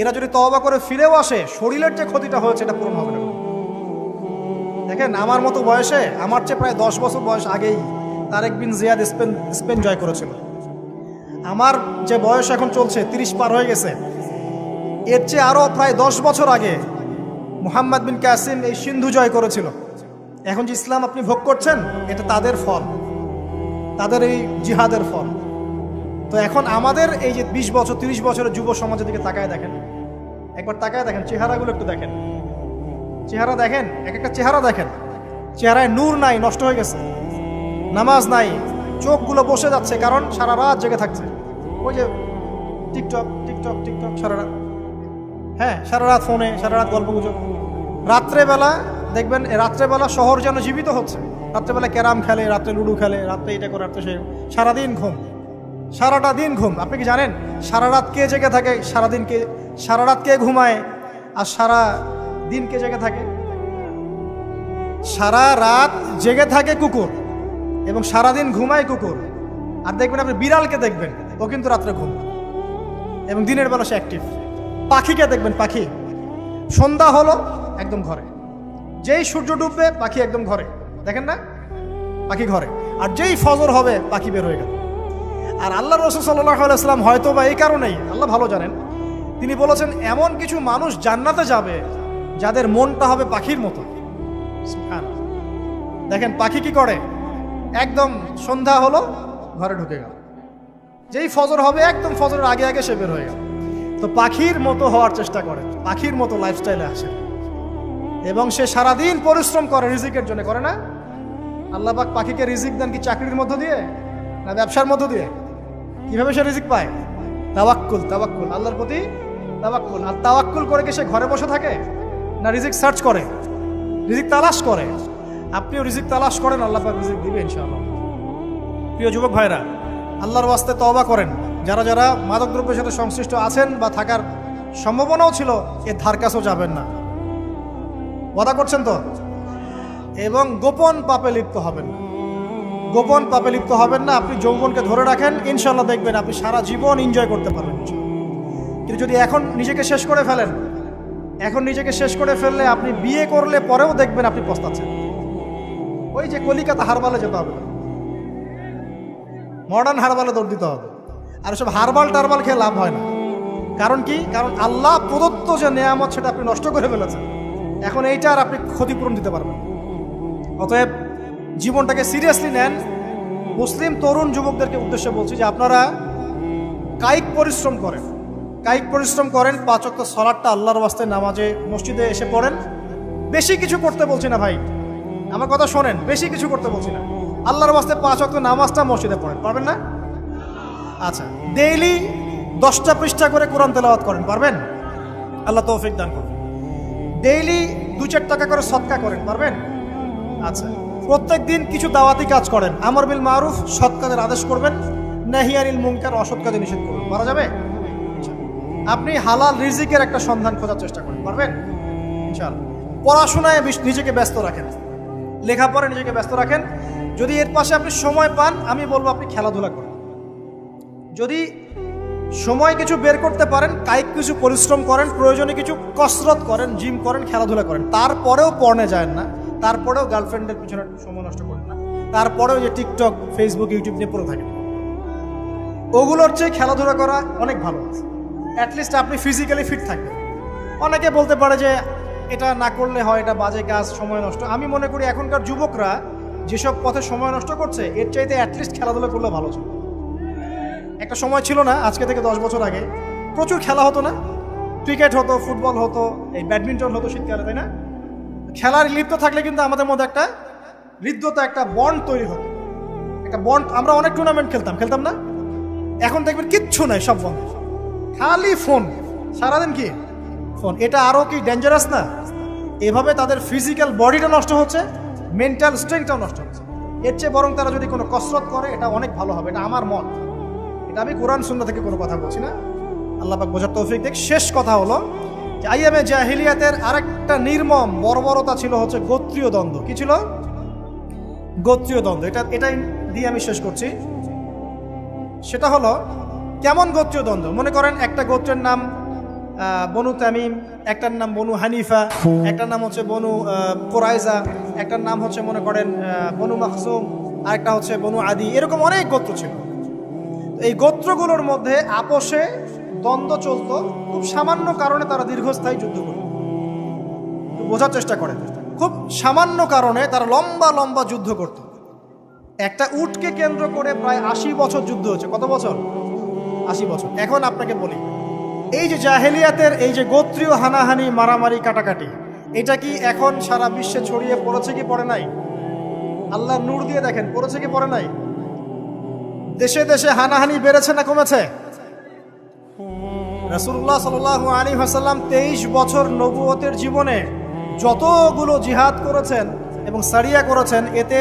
এরা যদি তওবা করে ফিরেও আসে, শরীরের যে ক্ষতিটা হয়েছে এটা পূরণ হবে না। দেখেন, আমার মতো বয়সে, আমার চেয়ে প্রায় 10 বছর বয়স আগেই তারেক বিন জিয়াদ স্পেন জয় করেছিল। আমার যে বয়স এখন চলছে 30 পার হয়ে গেছে, এর চেয়ে আরও প্রায় 10 বছর আগে মুহাম্মদ বিন কাসিম এই সিন্ধু জয় করেছিল। এখন যে ইসলাম আপনি ভোগ করছেন এটা তাদের ফল, তাদের এই জিহাদের ফল। তো এখন আমাদের এই যে 20 বছর 30 বছরের যুব সমাজের দিকে তাকায় দেখেন, একবার তাকায় দেখেন, চেহারাগুলো একটু দেখেন, চেহারা দেখেন, এক একটা চেহারা দেখেন, চেহারায় নূর নাই, নষ্ট হয়ে গেছে, নামাজ নাই, চোখগুলো বসে যাচ্ছে, কারণ সারা রাত জেগে থাকছে। ওই যে টিকটক টিকটক টিকটক সারা রাত, হ্যাঁ সারা রাত ফোনে, সারা রাত গল্প গুজব। রাত্রেবেলা দেখবেন, রাত্রেবেলা শহর যেন জীবিত হচ্ছে, রাত্রেবেলা ক্যারাম খেলে, রাত্রে লুডু খেলে, রাত্রে এটা করে, রাত্রে সে, সারাদিন ঘুম, সারাটা দিন ঘুম। আপনি কি জানেন সারা রাত কে জেগে থাকে, সারাদিন কে, সারা রাত কে ঘুমায় আর সারা দিন কে জেগে থাকে? সারা রাত জেগে থাকে কুকুর এবং সারাদিন ঘুমায় কুকুর। আর দেখবেন আপনি বিড়ালকে দেখবেন, ও কিন্তু রাত্রে ঘুম এবং দিনের বেলা সে অ্যাক্টিভ। পাখিকে দেখবেন, পাখি সন্ধ্যা হলো একদম ঘরে, যেই সূর্য ডুববে পাখি একদম ঘরে, দেখেন না, পাখি ঘরে। আর যেই ফজর হবে পাখি বের হয়ে গেল। আর আল্লাহ রাসূল সাল্লাল্লাহু আলাইহি ওয়াসাল্লাম হয়তো বা এই কারণেই, আল্লাহ ভালো জানেন, তিনি বলেছেন এমন কিছু মানুষ জান্নাতে যাবে যাদের মনটা হবে পাখির মতো। সুবহানাল্লাহ। দেখেন পাখি কি করে, একদম সন্ধ্যা হলো ঘরে ঢুকে গেল, যেই ফজর হবে একদম ফজরের আগে আগে সে বের হয়ে গেল। তো পাখির মতো হওয়ার চেষ্টা করে, পাখির মতো লাইফস্টাইলে আসে, এবং সে সারাদিন পরিশ্রম করে রিজিকের জন্য, করে না? আল্লাহ পাক পাখিকে রিজিক দেন কি চাকরির মধ্য দিয়ে না ব্যবসার মধ্য দিয়ে? কিভাবে সে রিজিক পায়? তাওয়াক্কুল, তাওয়াক্কুল, আল্লাহর প্রতি তাওয়াক্কুল। আর তাওয়াক্কুল করে কি সে ঘরে বসে থাকে না রিজিক সার্চ করে, রিজিক তালাশ করে? আপনিও রিজিক তালাশ করেন, আল্লাহ পাক রিজিক দিবে ইনশাআল্লাহ। প্রিয় যুবক ভাইরা, আল্লাহর ওয়াস্তে তওবা করেন। যারা যারা মাদকদ্রব্যের সাথে সংশ্লিষ্ট আছেন বা থাকার সম্ভাবনাও ছিল, এর ধার কাছেও যাবেন না, ওয়াদা করছেন তো? এবং গোপন পাপে লিপ্ত হবেন না, গোপন পাপে লিপ্ত হবেন না। আপনি যৌবনকে ধরে রাখেন, ইনশাল্লাহ দেখবেন আপনি সারা জীবন এনজয় করতে পারবেন। কিন্তু যদি এখন নিজেকে শেষ করে ফেলেন, এখন নিজেকে শেষ করে ফেললে আপনি বিয়ে করলে পরেও দেখবেন আপনি পস্তাচ্ছেন। ওই যে কলিকাতা হারবালে যেতে হবে, মডার্ন হারবালে দৌড় দিতে হবে। আর সব হারবাল টারবাল খেয়ে লাভ হয় না। কারণ কি? কারণ আল্লাহ প্রদত্ত যে নেয়ামত সেটা আপনি নষ্ট করে ফেলেছেন, এখন এইটার আপনি ক্ষতিপূরণ দিতে পারবেন। অতএব জীবনটাকে সিরিয়াসলি নেন। মুসলিম তরুণ যুবকদেরকে উদ্দেশ্যে বলছি যে আপনারা কায়িক পরিশ্রম করেন, কায়িক পরিশ্রম করেন। 5 ওয়াক্ত সালাতটা আল্লাহর ওয়াস্তে নামাজে মসজিদে এসে পড়েন। বেশি কিছু করতে বলছি না ভাই, আমার কথা শোনেন, বেশি কিছু করতে বলছি না। আল্লাহর ওয়াস্তে 5 ওয়াক্ত নামাজটা মসজিদে পড়েন, পারবেন না? আচ্ছা, ডেইলি 10টা পৃষ্ঠা করে কোরআন তেলাওয়াত করেন, পারবেন? আল্লাহ তৌফিক দান করুন। ডেইলি 2-4 টাকা করে সদকা করেন, পারবেন? আচ্ছা, প্রত্যেক দিন কিছু দাওয়াতি কাজ করেন, আমর বিল মারুফ, সৎ কাজের আদেশ করবেন, নাহি আনিল মুনকার, অসৎ কাজে নিষেধ করবেন, পারা যাবে? আপনি হালাল রিজিকের একটা সন্ধান খোঁজার চেষ্টা করেন, পারবেন ইনশাআল্লাহ। পড়াশোনায় নিজেকে ব্যস্ত রাখেন, লেখাপড়ায় নিজেকে ব্যস্ত রাখেন। যদি এর পাশে আপনি সময় পান, আমি বলবো আপনি খেলাধুলা করেন। যদি সময় কিছু বের করতে পারেন, কায়িক কিছু পরিশ্রম করেন, প্রয়োজনে কিছু কসরত করেন, জিম করেন, খেলাধুলা করেন। তারপরেও পড়নে যায় না, তারপরেও গার্লফ্রেন্ডের পিছনে সময় নষ্ট করেন না, তারপরেও যে টিকটক, ফেসবুক, ইউটিউব নিয়ে পড়ে থাকেন, ওগুলোর চেয়ে খেলাধুলা করা অনেক ভালো আছে। অ্যাটলিস্ট আপনি ফিজিক্যালি ফিট থাকবেন। অনেকে বলতে পারে যে এটা না করলে হয়, এটা বাজে কাজ, সময় নষ্ট। আমি মনে করি এখনকার যুবকরা যেসব পথে সময় নষ্ট করছে, এর চাইতে অ্যাটলিস্ট খেলাধুলা করলে ভালো ছিল। একটা সময় ছিল না, আজকে থেকে 10 বছর আগে প্রচুর খেলা হতো না? ক্রিকেট হতো, ফুটবল হতো, এই ব্যাডমিন্টন হতো শীতকালে, তাই না? খেলার লিপ্ত থাকলে কিন্তু আমাদের মধ্যে একটা হৃদ্যতা, একটা বন্ড তৈরি হতো, একটা বন্ড। আমরা অনেক টুর্নামেন্ট খেলতাম না? এখন দেখবেন কিচ্ছু নাই, সব বন্ধ, খালি ফোন, সারাদিন কি ফোন। এটা আরও কি ডেঞ্জারাস না? এভাবে তাদের ফিজিক্যাল বডিটা নষ্ট হচ্ছে, মেন্টাল স্ট্রেংথটাও নষ্ট হচ্ছে। এর চেয়ে বরং তারা যদি কোনো কসরত করে এটা অনেক ভালো হবে, এটা আমার মত। এটা আমি কোরআন সুন্নাহ থেকে কোনো কথা বলছি না, আল্লাহ পাক বোঝার তৌফিক দেখ। শেষ কথা হলো যে আইয়ামে জাহিলিয়াতের আরেকটা নির্মম বর্বরতা ছিল হচ্ছে গোত্রীয় দ্বন্দ্ব। কি ছিল? গোত্রীয় দ্বন্দ্ব। এটাই দিয়ে আমি শেষ করছি। সেটা হলো কেমন গোত্রীয় দ্বন্দ্ব? মনে করেন একটা গোত্রের নাম বনু তামিম, একটার নাম বনু হানিফা, একটার নাম হচ্ছে বনু কোরাইজা, একটার নাম হচ্ছে মনে করেন বনু মাখসুম, আর একটা হচ্ছে বনু আদি। এরকম অনেক গোত্র ছিল। এই গোত্রগুলোর মধ্যে আপোষে দ্বন্দ্ব চলতো, খুব সামান্য কারণে তারা দীর্ঘস্থায়ী যুদ্ধ করত। বোঝার চেষ্টা করেন, খুব সামান্য কারণে তারা লম্বা লম্বা যুদ্ধ করত। একটা উটকে কেন্দ্র করে প্রায় 80 বছর যুদ্ধ হচ্ছে। কত বছর? 80 বছর। এখন আপনাকে বলি, এই যে জাহেলিয়াতের এই যে গোত্রীয় হানাহানি, মারামারি, কাটাকাটি, এটা কি এখন সারা বিশ্বে ছড়িয়ে পড়েছে কি পড়ে নাই? আল্লাহ নূর দিয়ে দেখেন, পড়েছে কি পড়ে নাই? দেশে দেশে হানাহানি বেড়েছে না কমেছে? রাসূলুল্লাহ সাল্লাল্লাহু আলাইহি ওয়াসাল্লাম 23 বছর নবুয়তের জীবনে যতগুলো জিহাদ করেছেন এবং সারিয়া করেছেন, এতে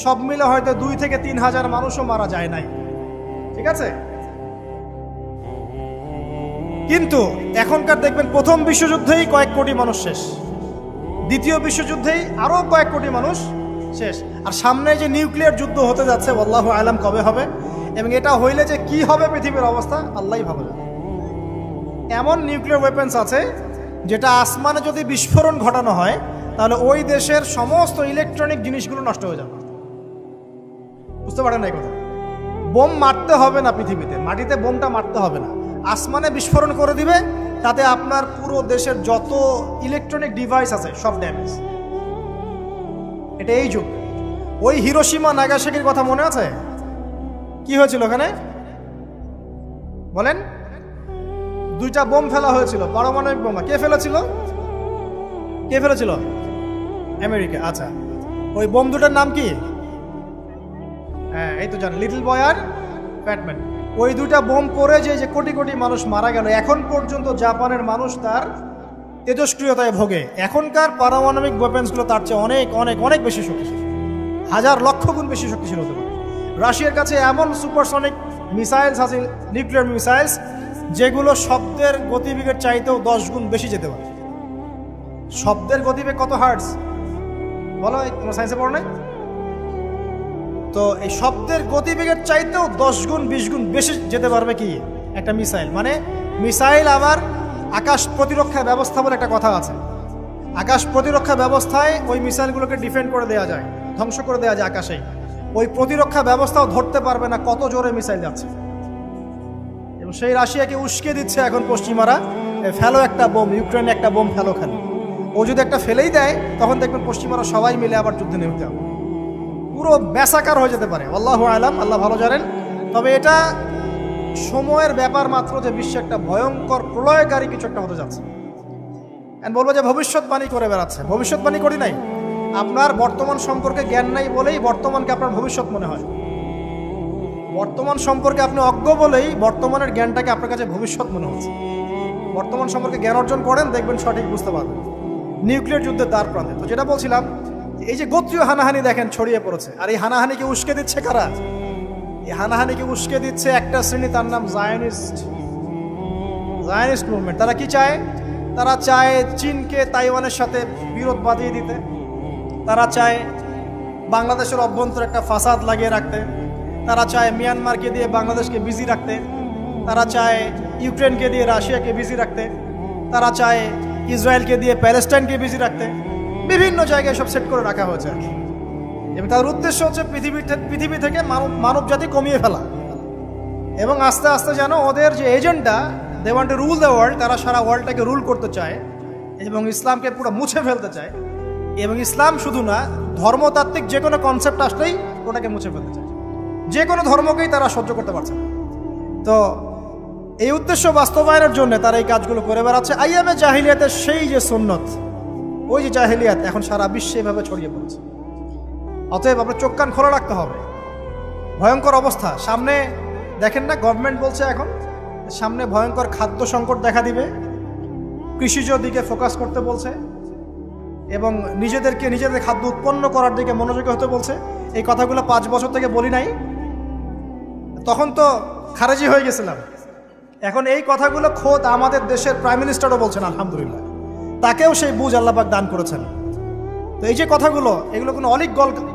সব মিলে হয়তো 2 থেকে 3 হাজার মানুষও মারা যায় নাই। ঠিক আছে? কিন্তু এখনকার দেখবেন প্রথম বিশ্বযুদ্ধেই কয়েক কোটি মানুষ শেষ, দ্বিতীয় বিশ্বযুদ্ধেই আরও কয়েক কোটি মানুষ শেষ, আর সামনে যে নিউক্লিয়ার যুদ্ধ হতে যাচ্ছে আল্লাহু আলাম কবে হবে, এবং এটা হইলে যে কি হবে পৃথিবীর অবস্থা আল্লাহই ভালো জানে। এমন নিউক্লিয়ার ওয়েপন্স আছে যেটা আসমানে যদি বিস্ফোরণ ঘটানো হয় তাহলে ওই দেশের সমস্ত ইলেকট্রনিক জিনিসগুলো নষ্ট হয়ে যাবে। বুঝতে পারেন না এই কথা? বোম মারতে হবে না পৃথিবীতে, মাটিতে বোমটা মারতে হবে না, আসমানে বিস্ফোরণ করে দিবে, তাতে আপনার পুরো দেশের যত ইলেকট্রনিক ডিভাইস আছে সব ড্যামেজ। এটা এই যুগ। ওই হিরোশিমা নাগাসাকির কথা মনে আছে? কি হয়েছিল ওখানে বলেন? 2টা বোম ফেলা হয়েছিল, পারমাণবিক বোমা। কে ফেলেছিল? কে ফেলেছিল? আমেরিকা। আচ্ছা, ওই বোম দুটার নাম কি? হ্যাঁ, এই তো জানেন, লিটল বয় আর ফ্যাটম্যান। ওই 2টা বোম পড়ে যে কোটি কোটি মানুষ মারা গেল, এখন পর্যন্ত জাপানের মানুষ তার তেজস্ক্রিয়তায় ভোগে। এখনকার পারমাণবিক ওয়েপন্সগুলো তার চেয়ে অনেক অনেক অনেক বেশি শক্তিশালী, হাজার লক্ষ গুণ বেশি শক্তিশালী হতে পারে। রাশিয়ার কাছে এমন সুপারসনিক মিসাইলস আছে, নিউক্লিয়ার মিসাইলস, যেগুলো শব্দের গতিবেগের চাইতেও 10 গুণ বেশি যেতে পারে। শব্দের গতিবেগ কত হার্টজ বলো? তোমার সায়েন্সে পড়ো নাই? তো এই শব্দের গতিবেগের চাইতেও 10 গুণ 20 গুণ বেশি যেতে পারবে কি একটা মিসাইল। মানে মিসাইল আবার আকাশ প্রতিরক্ষা ব্যবস্থা বলে একটা কথা আছে। আকাশ প্রতিরক্ষা ব্যবস্থায় ওই মিসাইলগুলোকে ডিফেন্ড করে দেওয়া যায়, ধ্বংস করে দেওয়া যায় আকাশেই। ওই প্রতিরক্ষা ব্যবস্থাও ধরতে পারবে না কত জোরে মিসাইল যাচ্ছে। এবং সেই রাশিয়াকে উস্কে দিচ্ছে এখন পশ্চিমারা, ফেলো একটা বোম, ইউক্রেনে একটা বোম ফেলো খালি। ও যদি একটা ফেলেই দেয় তখন দেখবেন পশ্চিমারা সবাই মিলে আবার যুদ্ধে নেমে যাবে, পুরো ব্যাসাকার হয়ে যেতে পারে। আল্লাহু আলাম, আল্লাহ ভালো জানেন। তবে এটা সময়ের ব্যাপার মাত্র যে বিশ্বে একটা ভয়ঙ্কর প্রলয়কারী কিছু একটা হতে যাচ্ছে। বলবো যে ভবিষ্যৎবাণী করে বেড়াচ্ছে। ভবিষ্যৎবাণী করি নাই, আপনার বর্তমান সম্পর্কে জ্ঞান নাই বলেই বর্তমানকে আপনার ভবিষ্যৎ মনে হয়। বর্তমান সম্পর্কে আপনি অজ্ঞ বলেই বর্তমানের জ্ঞানটাকে আপনার কাছে ভবিষ্যৎ মনে হচ্ছে। বর্তমান সম্পর্কে জ্ঞান অর্জন করেন, দেখবেন সঠিক বুঝতে পারবেন। নিউক্লিয়ার যুদ্ধের দ্বার প্রান্তে। তো যেটা বলছিলাম, এই যে গোত্রীয় হানাহানি দেখেন ছড়িয়ে পড়েছে, আর এই হানাহানিকে উস্কে দিচ্ছে কারা? এই হানাহানিকে উস্কে দিচ্ছে একটা শ্রেণী, তার নাম জায়নিস্ট মুভমেন্ট। তারা কি চায়? তারা চায় চীনকে তাইওয়ানের সাথে বিরোধ বাঁধিয়ে দিতে, তারা চায় বাংলাদেশের অভ্যন্তরে একটা ফাসাদ লাগিয়ে রাখতে, তারা চায় মিয়ানমারকে দিয়ে বাংলাদেশকে বিজি রাখতে, তারা চায় ইউক্রেনকে দিয়ে রাশিয়াকে বিজি রাখতে, তারা চায় ইসরায়েলকে দিয়ে প্যালেস্টাইনকে বিজি রাখতে। বিভিন্ন জায়গায় সব সেট করে রাখা হয়েছে। এবং তার উদ্দেশ্য হচ্ছে পৃথিবী থেকে মানব জাতি কমিয়ে ফেলা, এবং আস্তে আস্তে যেন ওদের যে agenda, they want to rule the world, তারা সারা ওয়ার্ল্ডটাকে রুল করতে চায় এবং ইসলামকে পুরো মুছে ফেলতে চায়। এবং ইসলাম শুধু না, ধর্মতাত্ত্বিক যে কোনো কনসেপ্ট আসলেই ওটাকে মুছে ফেলতে চায়। যে কোনো ধর্মকেই তারা সহ্য করতে পারছে না। তো এই উদ্দেশ্য বাস্তবায়নের জন্য তারা এই কাজগুলো করে বেড়াচ্ছে। আইয়ামে জাহিলিয়াতের সেই যে সুন্নত, ওই যে জাহিলিয়াত এখন সারা বিশ্বে এভাবে ছড়িয়ে পড়ছে। অতএব আপনার চোখ কান খোলা রাখতে হবে। ভয়ঙ্কর অবস্থা সামনে, দেখেন না, গভর্নমেন্ট বলছে এখন সামনে ভয়ঙ্কর খাদ্য সংকট দেখা দিবে, কৃষিজ দিকে ফোকাস করতে বলছে এবং নিজেদের খাদ্য উৎপন্ন করার দিকে মনোযোগী হতে বলছে। এই কথাগুলো 5 বছর থেকে বলি নাই, তখন তো খারেজি হয়ে গেছিলাম। এখন এই কথাগুলো খোদ আমাদের দেশের প্রাইম মিনিস্টারও বলছেন, আলহামদুলিল্লাহ, তাকেও সেই বুঝ আল্লাহ পাক দান করেছেন। তো এই যে কথাগুলো, এগুলো কোনো অলিক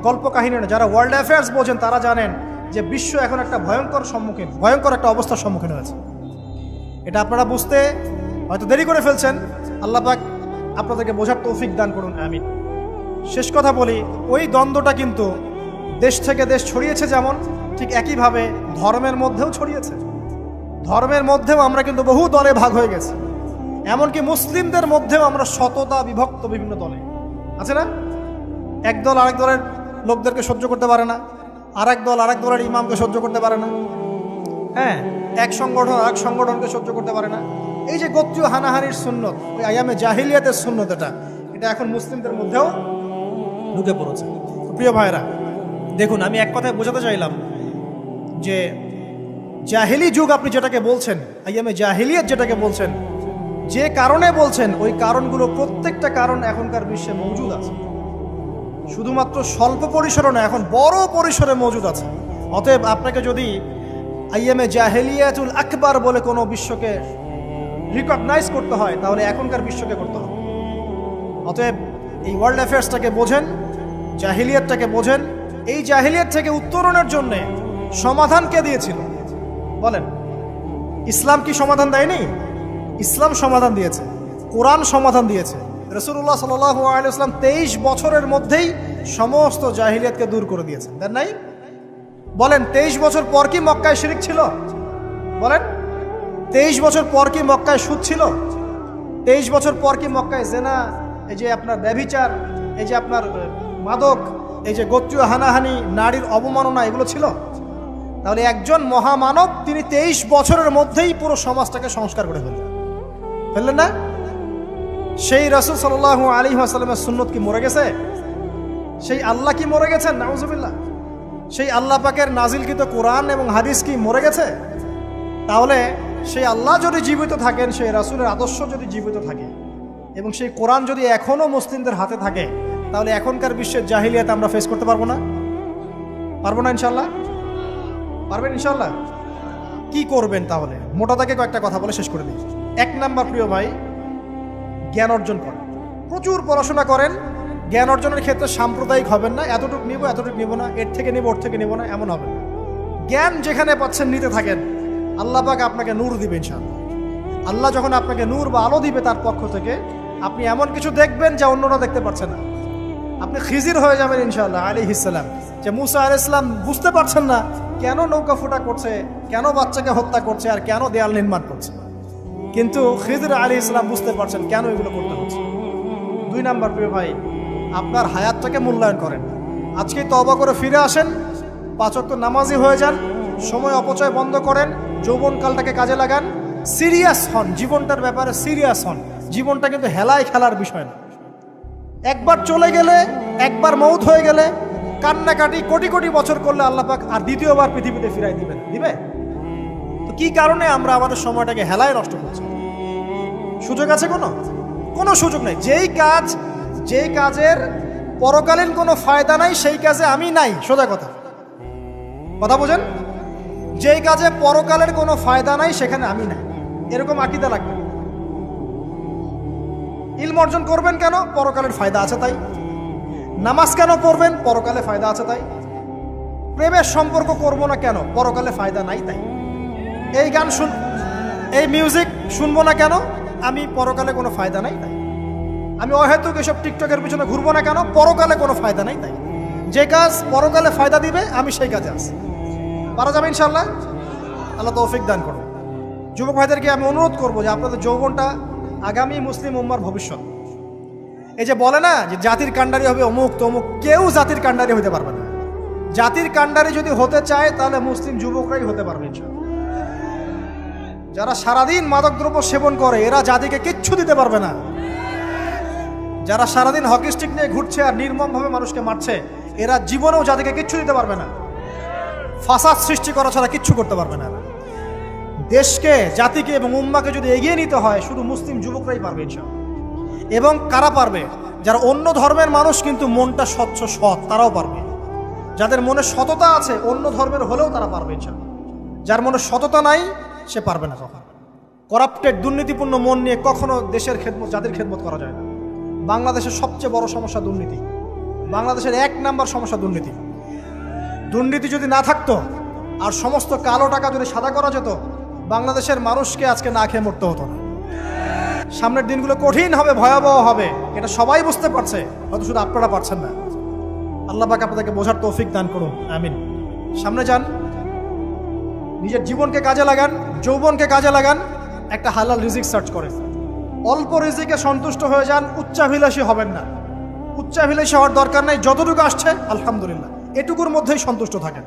গল্প কাহিনী না। যারা ওয়ার্ল্ড অ্যাফেয়ার্স বোঝেন তারা জানেন যে বিশ্ব এখন একটা ভয়ঙ্কর একটা অবস্থার সম্মুখীন হয়েছে। এটা আপনারা বুঝতে হয়তো দেরি করে ফেলছেন। আল্লাহ পাক আপনাদেরকে বোঝার তৌফিক দান করুন, আমিন। শেষ কথা বলি, ওই দ্বন্দ্বটা কিন্তু দেশ থেকে দেশ ছড়িয়েছে, যেমন ঠিক একইভাবে ধর্মের মধ্যেও ছড়িয়েছে। ধর্মের মধ্যেও আমরা কিন্তু বহু দলে ভাগ হয়ে গেছি। এমনকি মুসলিমদের মধ্যেও আমরা শততা বিভক্ত বিভিন্ন দলে, আছে না? এক দল আরেক দলের লোকদেরকে সহ্য করতে পারে না, আরেক দল আরেক দলের ইমামকে সহ্য করতে পারে না, হ্যাঁ, এক সংগঠন আরেক সংগঠনকে সহ্য করতে পারে না। এই যে গোত্রীয় হানাহানির সুন্নত, ওই আইয়ামে জাহিলিয়াতের সুন্নত, এটা এখন মুসলিমদের মধ্যেও ঢুকে পড়েছে। প্রিয় ভাইরা, দেখুন, আমি এক কথায় বোঝাতে চাইলাম যে জাহিলি যুগ আপনি যেটাকে বলছেন, আইয়ামে জাহিলিয়াত যেটাকে বলছেন, যে কারণে বলছেন, ওই কারণগুলো প্রত্যেকটা কারণ এখনকার বিশ্বে মজুদ আছে। শুধুমাত্র স্বল্প পরিসরে না, এখন বড় পরিসরে মজুদ আছে। অতএব আপনাকে যদি আইয়ামে জাহিলিয়াতুল আকবার বলে কোনো বিশ্বকে রিকগনাইজ করতে হয়, তাহলে এখনকার বিশ্বকে করতে হবে। অতএব এই ওয়ার্ল্ড অ্যাফেয়ার্সটাকে বোঝেন, জাহিলিয়াতটাকে বোঝেন। এই জাহিলিয়াত থেকে উত্তরণের জন্যে সমাধান কে দিয়েছিল বলেন? ইসলাম কি সমাধান দেয়নি? ইসলাম সমাধান দিয়েছে, কোরআন সমাধান দিয়েছে। রাসূলুল্লাহ সাল্লাল্লাহু আলাইহি ওয়াসাল্লাম 23 বছরের মধ্যেই সমস্ত জাহিলিয়াতকে দূর করে দিয়েছেন, দেন নাই? বলেন, 23 বছর পর কি মক্কায় শিরক ছিল? বলেন, 23 বছর পর কি মক্কায় সুদ ছিল? 23 বছর পর কি মক্কায় জেনা, এই যে আপনার ব্যভিচার, এই যে আপনার মাদক, এই যে গোত্রীয় হানাহানি, নারীর অবমাননা, এগুলো ছিল? তাহলে একজন মহামানব তিনি 23 বছরের মধ্যেই পুরো সমাজটাকে সংস্কার করে ফেললেন না? সেই রাসূল সাল্লাল্লাহু আলাইহি ওয়াসাল্লামের সুন্নত কি মরে গেছে? সেই আল্লাহ কি মরে গেছেন? নাউজুবিল্লাহ। সেই আল্লাহ পাকের নাজিলকৃত কোরআন এবং হাদিস কি মরে গেছে? তাহলে সেই আল্লাহ যদি জীবিত থাকেন, সেই রাসূলের আদর্শ যদি জীবিত থাকে এবং সেই কোরআন যদি এখনও মুসলিমদের হাতে থাকে, তাহলে এখনকার বিশ্বের জাহিলিয়াত আমরা ফেস করতে পারবো না? পারবো না ইনশাল্লাহ? পারবেন ইনশাল্লাহ? কি করবেন তাহলে? মোটা দাগে কয়েকটা কথা বলে শেষ করে দিই। 1 নাম্বার, প্রিয় ভাই, জ্ঞান অর্জন করেন, প্রচুর পড়াশোনা করেন। জ্ঞান অর্জনের ক্ষেত্রে সাম্প্রদায়িক হবেন না, এতটুকু নিব এতটুকু নিব না, এর থেকে নিব ওর থেকে নিব না, এমন হবে না। জ্ঞান যেখানে পাচ্ছেন নিতে থাকেন, আল্লাহ পাক আপনাকে নূর দিবে ইনশাআল্লাহ। আল্লাহ যখন আপনাকে নূর বা আলো দিবে তার পক্ষ থেকে, আপনি এমন কিছু দেখবেন যা অন্যরা দেখতে পারছে না। আপনি খিজির হয়ে যাবেন ইনশাআল্লাহ আলাইহিস সালাম। যে মুসা আলাইহিস সালাম বুঝতে পারছেন না কেন নৌকা ফুটা করছে, কেন বাচ্চাকে হত্যা করছে, আর কেন দেয়াল নির্মাণ করছে, কিন্তু খিজির আলাইহিস সালাম বুঝতে পারছেন কেন এগুলো করতে হচ্ছে। 2 নাম্বার, প্রিয় ভাই, আপনার হায়াতটাকে মূল্যায়ন করেন। আজকে তওবা করে ফিরে আসেন, 5 ওয়াক্ত নামাজি হয়ে যান, সময় অপচয় বন্ধ করেন, যৌবনকালটাকে কাজে লাগান, সিরিয়াস হন, জীবনটার ব্যাপারে সিরিয়াস হন। জীবনটা কিন্তু হেলায় খেলার বিষয় না। একবার চলে গেলে, একবার মৌত হয়ে গেলে কান্নাকাটি কোটি কোটি বছর করলে আল্লাহ পাক আর দ্বিতীয়বার পৃথিবীতে ফিরাই দিবে? তো কি কারণে আমরা আমাদের সময়টাকে হেলায় নষ্ট করছি? সুযোগ আছে? কোনো সুযোগ নেই। যেই কাজের পরকালীন কোনো ফায়দা নাই, সেই কাজে আমি নাই। সোজা কথা বোঝেন? যেই কাজে পরকালের কোনো ফায়দা নাই, সেখানে আমি নাই, এরকম আকীদা লাগবে। ইলম অর্জন করবেন কেন? পরকালের ফায়দা আছে তাই। নামাজ কেন পড়বেন? পরকালে ফায়দা আছে তাই। প্রেমের সম্পর্ক করব না কেন? পরকালে ফায়দা নাই তাই। এই মিউজিক শুনবো না কেন? আমি পরকালে কোনো ফায়দা নাই তাই। আমি অহেতুক এসব টিকটকের পিছনে ঘুরবো না কেন? পরকালে কোনো ফায়দা নাই তাই। যে কাজ পরকালে ফায়দা দিবে আমি সেই কাজে আছি। পারা যাবে ইনশাল্লাহ? আল্লাহ তৌফিক দান করুন। যুবক ভাইদেরকে আমি অনুরোধ করবো যে আপনাদের যৌবনটা আগামী মুসলিম উম্মার ভবিষ্যৎ। এই যে বলে না যে জাতির কাণ্ডারি হবে অমুক তমুক, কেউ জাতির কাণ্ডারি হতে পারবে না। জাতির কাণ্ডারি যদি হতে চায় তাহলে মুসলিম যুবকরাই হতে পারবে ইনশাআল্লাহ। যারা সারাদিন মাদকদ্রব্য সেবন করে এরা জাতিকে কিচ্ছু দিতে পারবে না। যারা সারাদিন হকি স্টিক নিয়ে ঘুরছে আর নির্মমভাবে মানুষকে মারছে এরা জীবনেও জাতিকে কিচ্ছু দিতে পারবে না। ফাসাদ সৃষ্টি করা ছাড়া কিচ্ছু করতে পারবে না। দেশকে, জাতিকে এবং উম্মাকে যদি এগিয়ে নিতে হয় শুধু মুসলিম যুবকরাই পারবে ইনশাআল্লাহ। এবং কারা পারবে? যারা অন্য ধর্মের মানুষ কিন্তু মনটা স্বচ্ছ সৎ, তারাও পারবে। যাদের মনে সততা আছে অন্য ধর্মের হলেও তারা পারবে ইনশাআল্লাহ। যার মনে সততা নাই সে পারবে না। কখন করাপ্টেড, দুর্নীতিপূর্ণ মন নিয়ে কখনো দেশের খেদমত, জাতির খেদমত করা যায় না। বাংলাদেশের সবচেয়ে বড় সমস্যা দুর্নীতি। বাংলাদেশের 1 নাম্বার সমস্যা দুর্নীতি। দুর্নীতি যদি না থাকতো আর সমস্ত কালো টাকা যদি সাদা করা যেত, বাংলাদেশের মানুষকে আজকে না খেয়ে মরতে হতো না। সামনের দিনগুলো কঠিন হবে, ভয়াবহ হবে, এটা সবাই বুঝতে পারছে, হয়তো শুধু আপনারা পারছেন না। আল্লাহ পাক আপনাদেরকে বোঝার তৌফিক দান করুন, আমিন। সামনে যান, নিজের জীবনকে কাজে লাগান, যৌবনকে কাজে লাগান, একটা হালাল রিজিক সার্চ করেন। অল্প রিজিকে সন্তুষ্ট হয়ে যান, উচ্চাভিলাষী হবেন না। উচ্চাভিলাষী হওয়ার দরকার নেই, যতটুকু আসছে আলহামদুলিল্লাহ, এটুকুর মধ্যেই সন্তুষ্ট থাকেন।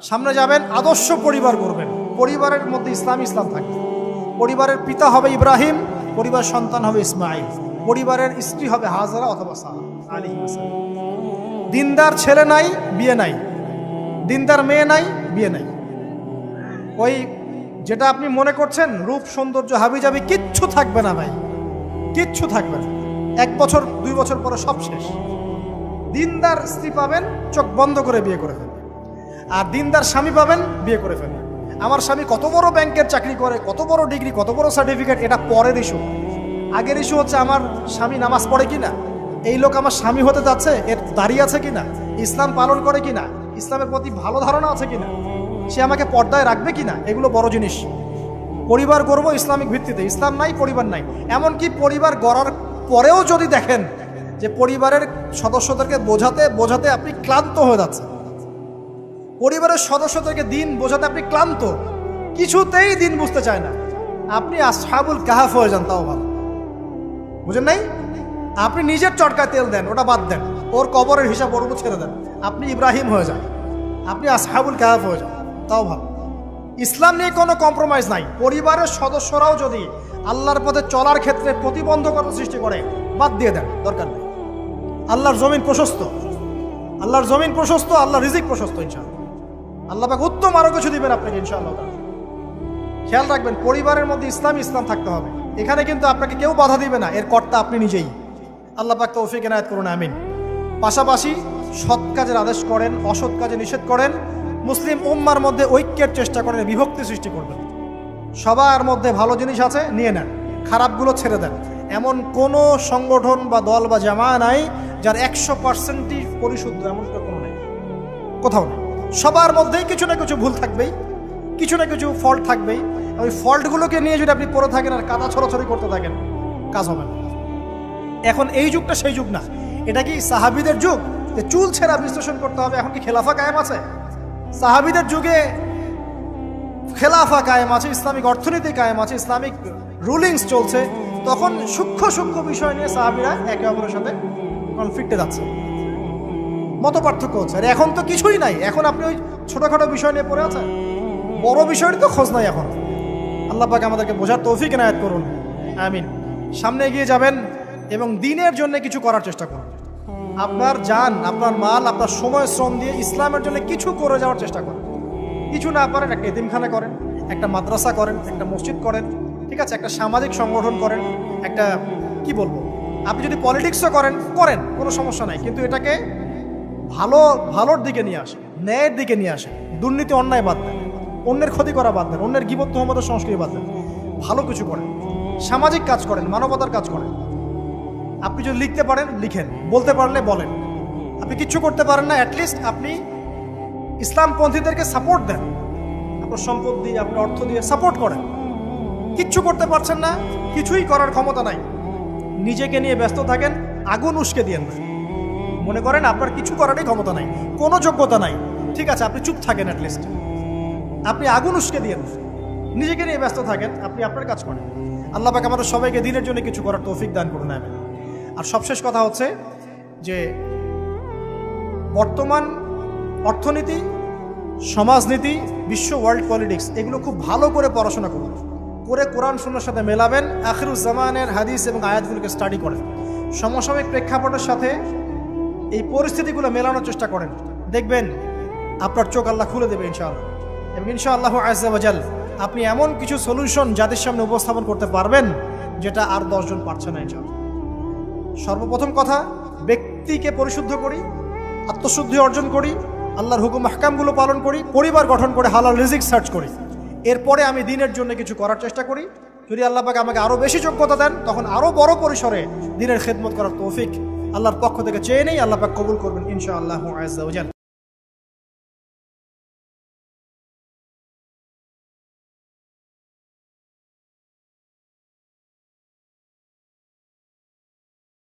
সামনে যাবেন, আদর্শ পরিবার করবেন, পরিবারের মধ্যে ইসলাম থাকবে। পরিবারের পিতা হবে ইব্রাহিম, পরিবার সন্তান হবে ইসমাইল, পরিবারের স্ত্রী হবে হাজরা অথবা সারা আলাইহিস সালাম। দিনদার ছেলে নাই, বিয়ে নাই, দিনদার মেয়ে নাই, বিয়ে নাই। ওই যেটা আপনি মনে করছেন রূপ সৌন্দর্য হাবিজাবি, কিচ্ছু থাকবে না ভাই, কিচ্ছু থাকবে না। 1 বছর 2 বছর পরে সব শেষ। দিনদার স্ত্রী পাবেন, চোখ বন্ধ করে বিয়ে করে ফেলবেন। আর দিনদার স্বামী পাবেন, বিয়ে করে ফেলবেন। আমার স্বামী কত বড় ব্যাংকের চাকরি করে, কত বড় ডিগ্রি, কত বড় সার্টিফিকেট, এটা পরের ইস্যু। আগের ইস্যু হচ্ছে আমার স্বামী নামাজ পড়ে কিনা, এই লোক আমার স্বামী হতে যাচ্ছে, এর দাঁড়িয়ে আছে কিনা, ইসলাম পালন করে কিনা, ইসলামের প্রতি ভালো ধারণা আছে কিনা, সে আমাকে পর্দায় রাখবে কিনা, এগুলো বড় জিনিস। পরিবার গড়ব ইসলামিক ভিত্তিতে, ইসলাম নাই, পরিবার নাই। এমনকি পরিবার গড়ার পরেও যদি দেখেন যে পরিবারের সদস্যদেরকে বোঝাতে বোঝাতে আপনি ক্লান্ত হয়ে যাচ্ছে, পরিবারের সদস্যদেরকে দিন বোঝাতে আপনি ক্লান্ত, কিছুতেই দিন বুঝতে চায় না, আপনি আসহাবুল কাহাফ হয়ে যান, তাও ভালো। বুঝেন নাই? আপনি নিজের চটকায় তেল দেন, ওটা বাদ দেন, ওর কবরের হিসাব ওর উপর ছেড়ে দেন, আপনি ইব্রাহিম হয়ে যান, আপনি আসহাবুল কাহাফ হয়ে যান, তাও ভালো। ইসলাম নিয়ে কোনো কম্প্রোমাইজ নাই। পরিবারের সদস্যরাও যদি আল্লাহর পথে চলার ক্ষেত্রে প্রতিবন্ধকতা সৃষ্টি করে, বাদ দিয়ে দেন, দরকার নেই। আল্লাহর জমিন প্রশস্ত, আল্লাহর জমিন প্রশস্ত, আল্লাহর রিজিক প্রশস্ত ইনশাআল্লাহ। আল্লাহ পাক উত্তম আরো কিছু দিবেন আপনাকে ইনশাআল্লাহ। খেয়াল রাখবেন, পরিবারের মধ্যে ইসলাম থাকতে হবে। এখানে কিন্তু আপনাকে কেউ বাধা দিবে না, এর কর্তা আপনি নিজেই। আল্লাহ পাক তৌফিক এনায়েত করুন, আমিন। পাশাপাশি সৎ কাজের আদেশ করেন, অসৎ কাজে নিষেধ করেন। মুসলিম উম্মার মধ্যে ঐক্যের চেষ্টা করেন, বিভক্তি সৃষ্টি করবেন। সবার মধ্যে ভালো জিনিস আছে, নিয়ে নেন, খারাপগুলো ছেড়ে দেন। এমন কোনো সংগঠন বা দল বা জামা নাই যার 100%ই পরিশুদ্ধ, এমনটা কোনো নেই, কোথাও নেই। সবার মধ্যেই কিছু না কিছু ভুল থাকবেই, কিছু না কিছু ফল্ট থাকবেই। ওই ফল্টগুলোকে নিয়ে যদি আপনি পড়ে থাকেন আর কাদা ছড়াছড়ি করতে থাকেন, কাজ হবে না। এখন এই যুগটা সেই যুগ না। এটা কি সাহাবীদের যুগ যে চুল ছেঁড়া বিশ্লেষণ করতে হবে? এখন কি খেলাফা কায়েম আছে? সাহাবীদের যুগে খেলাফা কায়েম আছে, ইসলামিক অর্থনীতি কায়েম আছে, ইসলামিক রুলিংস চলছে। তখন সূক্ষ্ম সূক্ষ্ম বিষয় নিয়ে সাহাবীরা একে অপরের সাথে কনফ্লিক্টে যাচ্ছে, মত পার্থক্য হচ্ছে। আর এখন তো কিছুই নাই, এখন আপনি ওই ছোটখাটো বিষয় নিয়ে পড়ে আছেন, বড় বিষয়ের তো খোঁজ নাই এখন। আল্লাহ পাক আমাদেরকে বোঝার তৌফিক এনায়েত করুন, আমিন। সামনে এগিয়ে যাবেন এবং দিনের জন্য কিছু করার চেষ্টা করুন। আপনার জান, আপনার মাল, আপনার সময় শ্রম দিয়ে ইসলামের জন্য কিছু করে যাওয়ার চেষ্টা করেন। কিছু না পারেন একটা এতিমখানা করেন, একটা মাদ্রাসা করেন, একটা মসজিদ করেন, ঠিক আছে, একটা সামাজিক সংগঠন করেন, একটা কি বলবো, আপনি যদি পলিটিক্সও করেন, কোনো সমস্যা নাই, কিন্তু এটাকে ভালোর দিকে নিয়ে আসেন, ন্যায়ের দিকে নিয়ে আসেন। দুর্নীতি, অন্যায় বাদ দেন, অন্যের ক্ষতি করা বাদ দেন, অন্যের গীবত তোহমতের সংস্কৃতি বাদ দেন, ভালো কিছু করেন, সামাজিক কাজ করেন, মানবতার কাজ করেন। আপনি যদি লিখতে পারেন লিখেন, বলতে পারলে বলেন। আপনি কিচ্ছু করতে পারেন না, অ্যাটলিস্ট আপনি ইসলামপন্থীদেরকে সাপোর্ট দেন, আপনার সম্পদ দিয়ে, আপনার অর্থ দিয়ে সাপোর্ট করেন। কিচ্ছু করতে পারছেন না, কিছুই করার ক্ষমতা নাই, নিজেকে নিয়ে ব্যস্ত থাকেন, আগুন উস্কে দিয়েন না। মনে করেন আপনার কিছু করারই ক্ষমতা নাই, কোনো যোগ্যতা নাই, ঠিক আছে, আপনি চুপ থাকেন, অ্যাটলিস্ট আপনি আগুন উস্কে দিয়েন, নিজেকে নিয়ে ব্যস্ত থাকেন, আপনি আপনার কাজ করেন। আল্লাহ পাক আমাদের সবাইকে দিনের জন্য কিছু করার তৌফিক দান করুন, আমিন। আর সবশেষ কথা হচ্ছে যে বর্তমান অর্থনীতি, সমাজনীতি, বিশ্ব ওয়ার্ল্ড পলিটিক্স, এগুলো খুব ভালো করে পড়াশোনা করুন, করে কোরআন সুন্নাহর সাথে মেলাবেন, আখিরুজ্জামানের হাদিস এবং আয়াতগুলোকে স্টাডি করেন, সমসাময়িক প্রেক্ষাপটের সাথে এই পরিস্থিতিগুলো মেলানোর চেষ্টা করেন, দেখবেন আপনার চোখ আল্লাহ খুলে দেবে ইনশাআল্লাহ। এবং ইনশাআল্লাহ আযজা ওয়া জাল আপনি এমন কিছু সলিউশন যাদের সামনে উপস্থাপন করতে পারবেন যেটা আর 10 জন পারছে না ইনশাআল্লাহ। সর্বপ্রথম কথা, ব্যক্তিকে পরিশুদ্ধ করি, আত্মশুদ্ধি অর্জন করি, আল্লাহর হুকুম আহকামগুলো পালন করি, পরিবার গঠন করে হালাল রিজিক সার্চ করি। এরপরে আমি দিনের জন্য কিছু করার চেষ্টা করি। যদি আল্লাহ পাক আমাকে আরও বেশি যোগ্যতা দেন, তখন আরও বড় পরিসরে দিনের খেদমত করার তৌফিক আল্লাহর পক্ষ থেকে চেয়ে নেই। আল্লাহ পাক কবুল করবেন ইনশাআল্লাহু আযজা ওয়া জাল।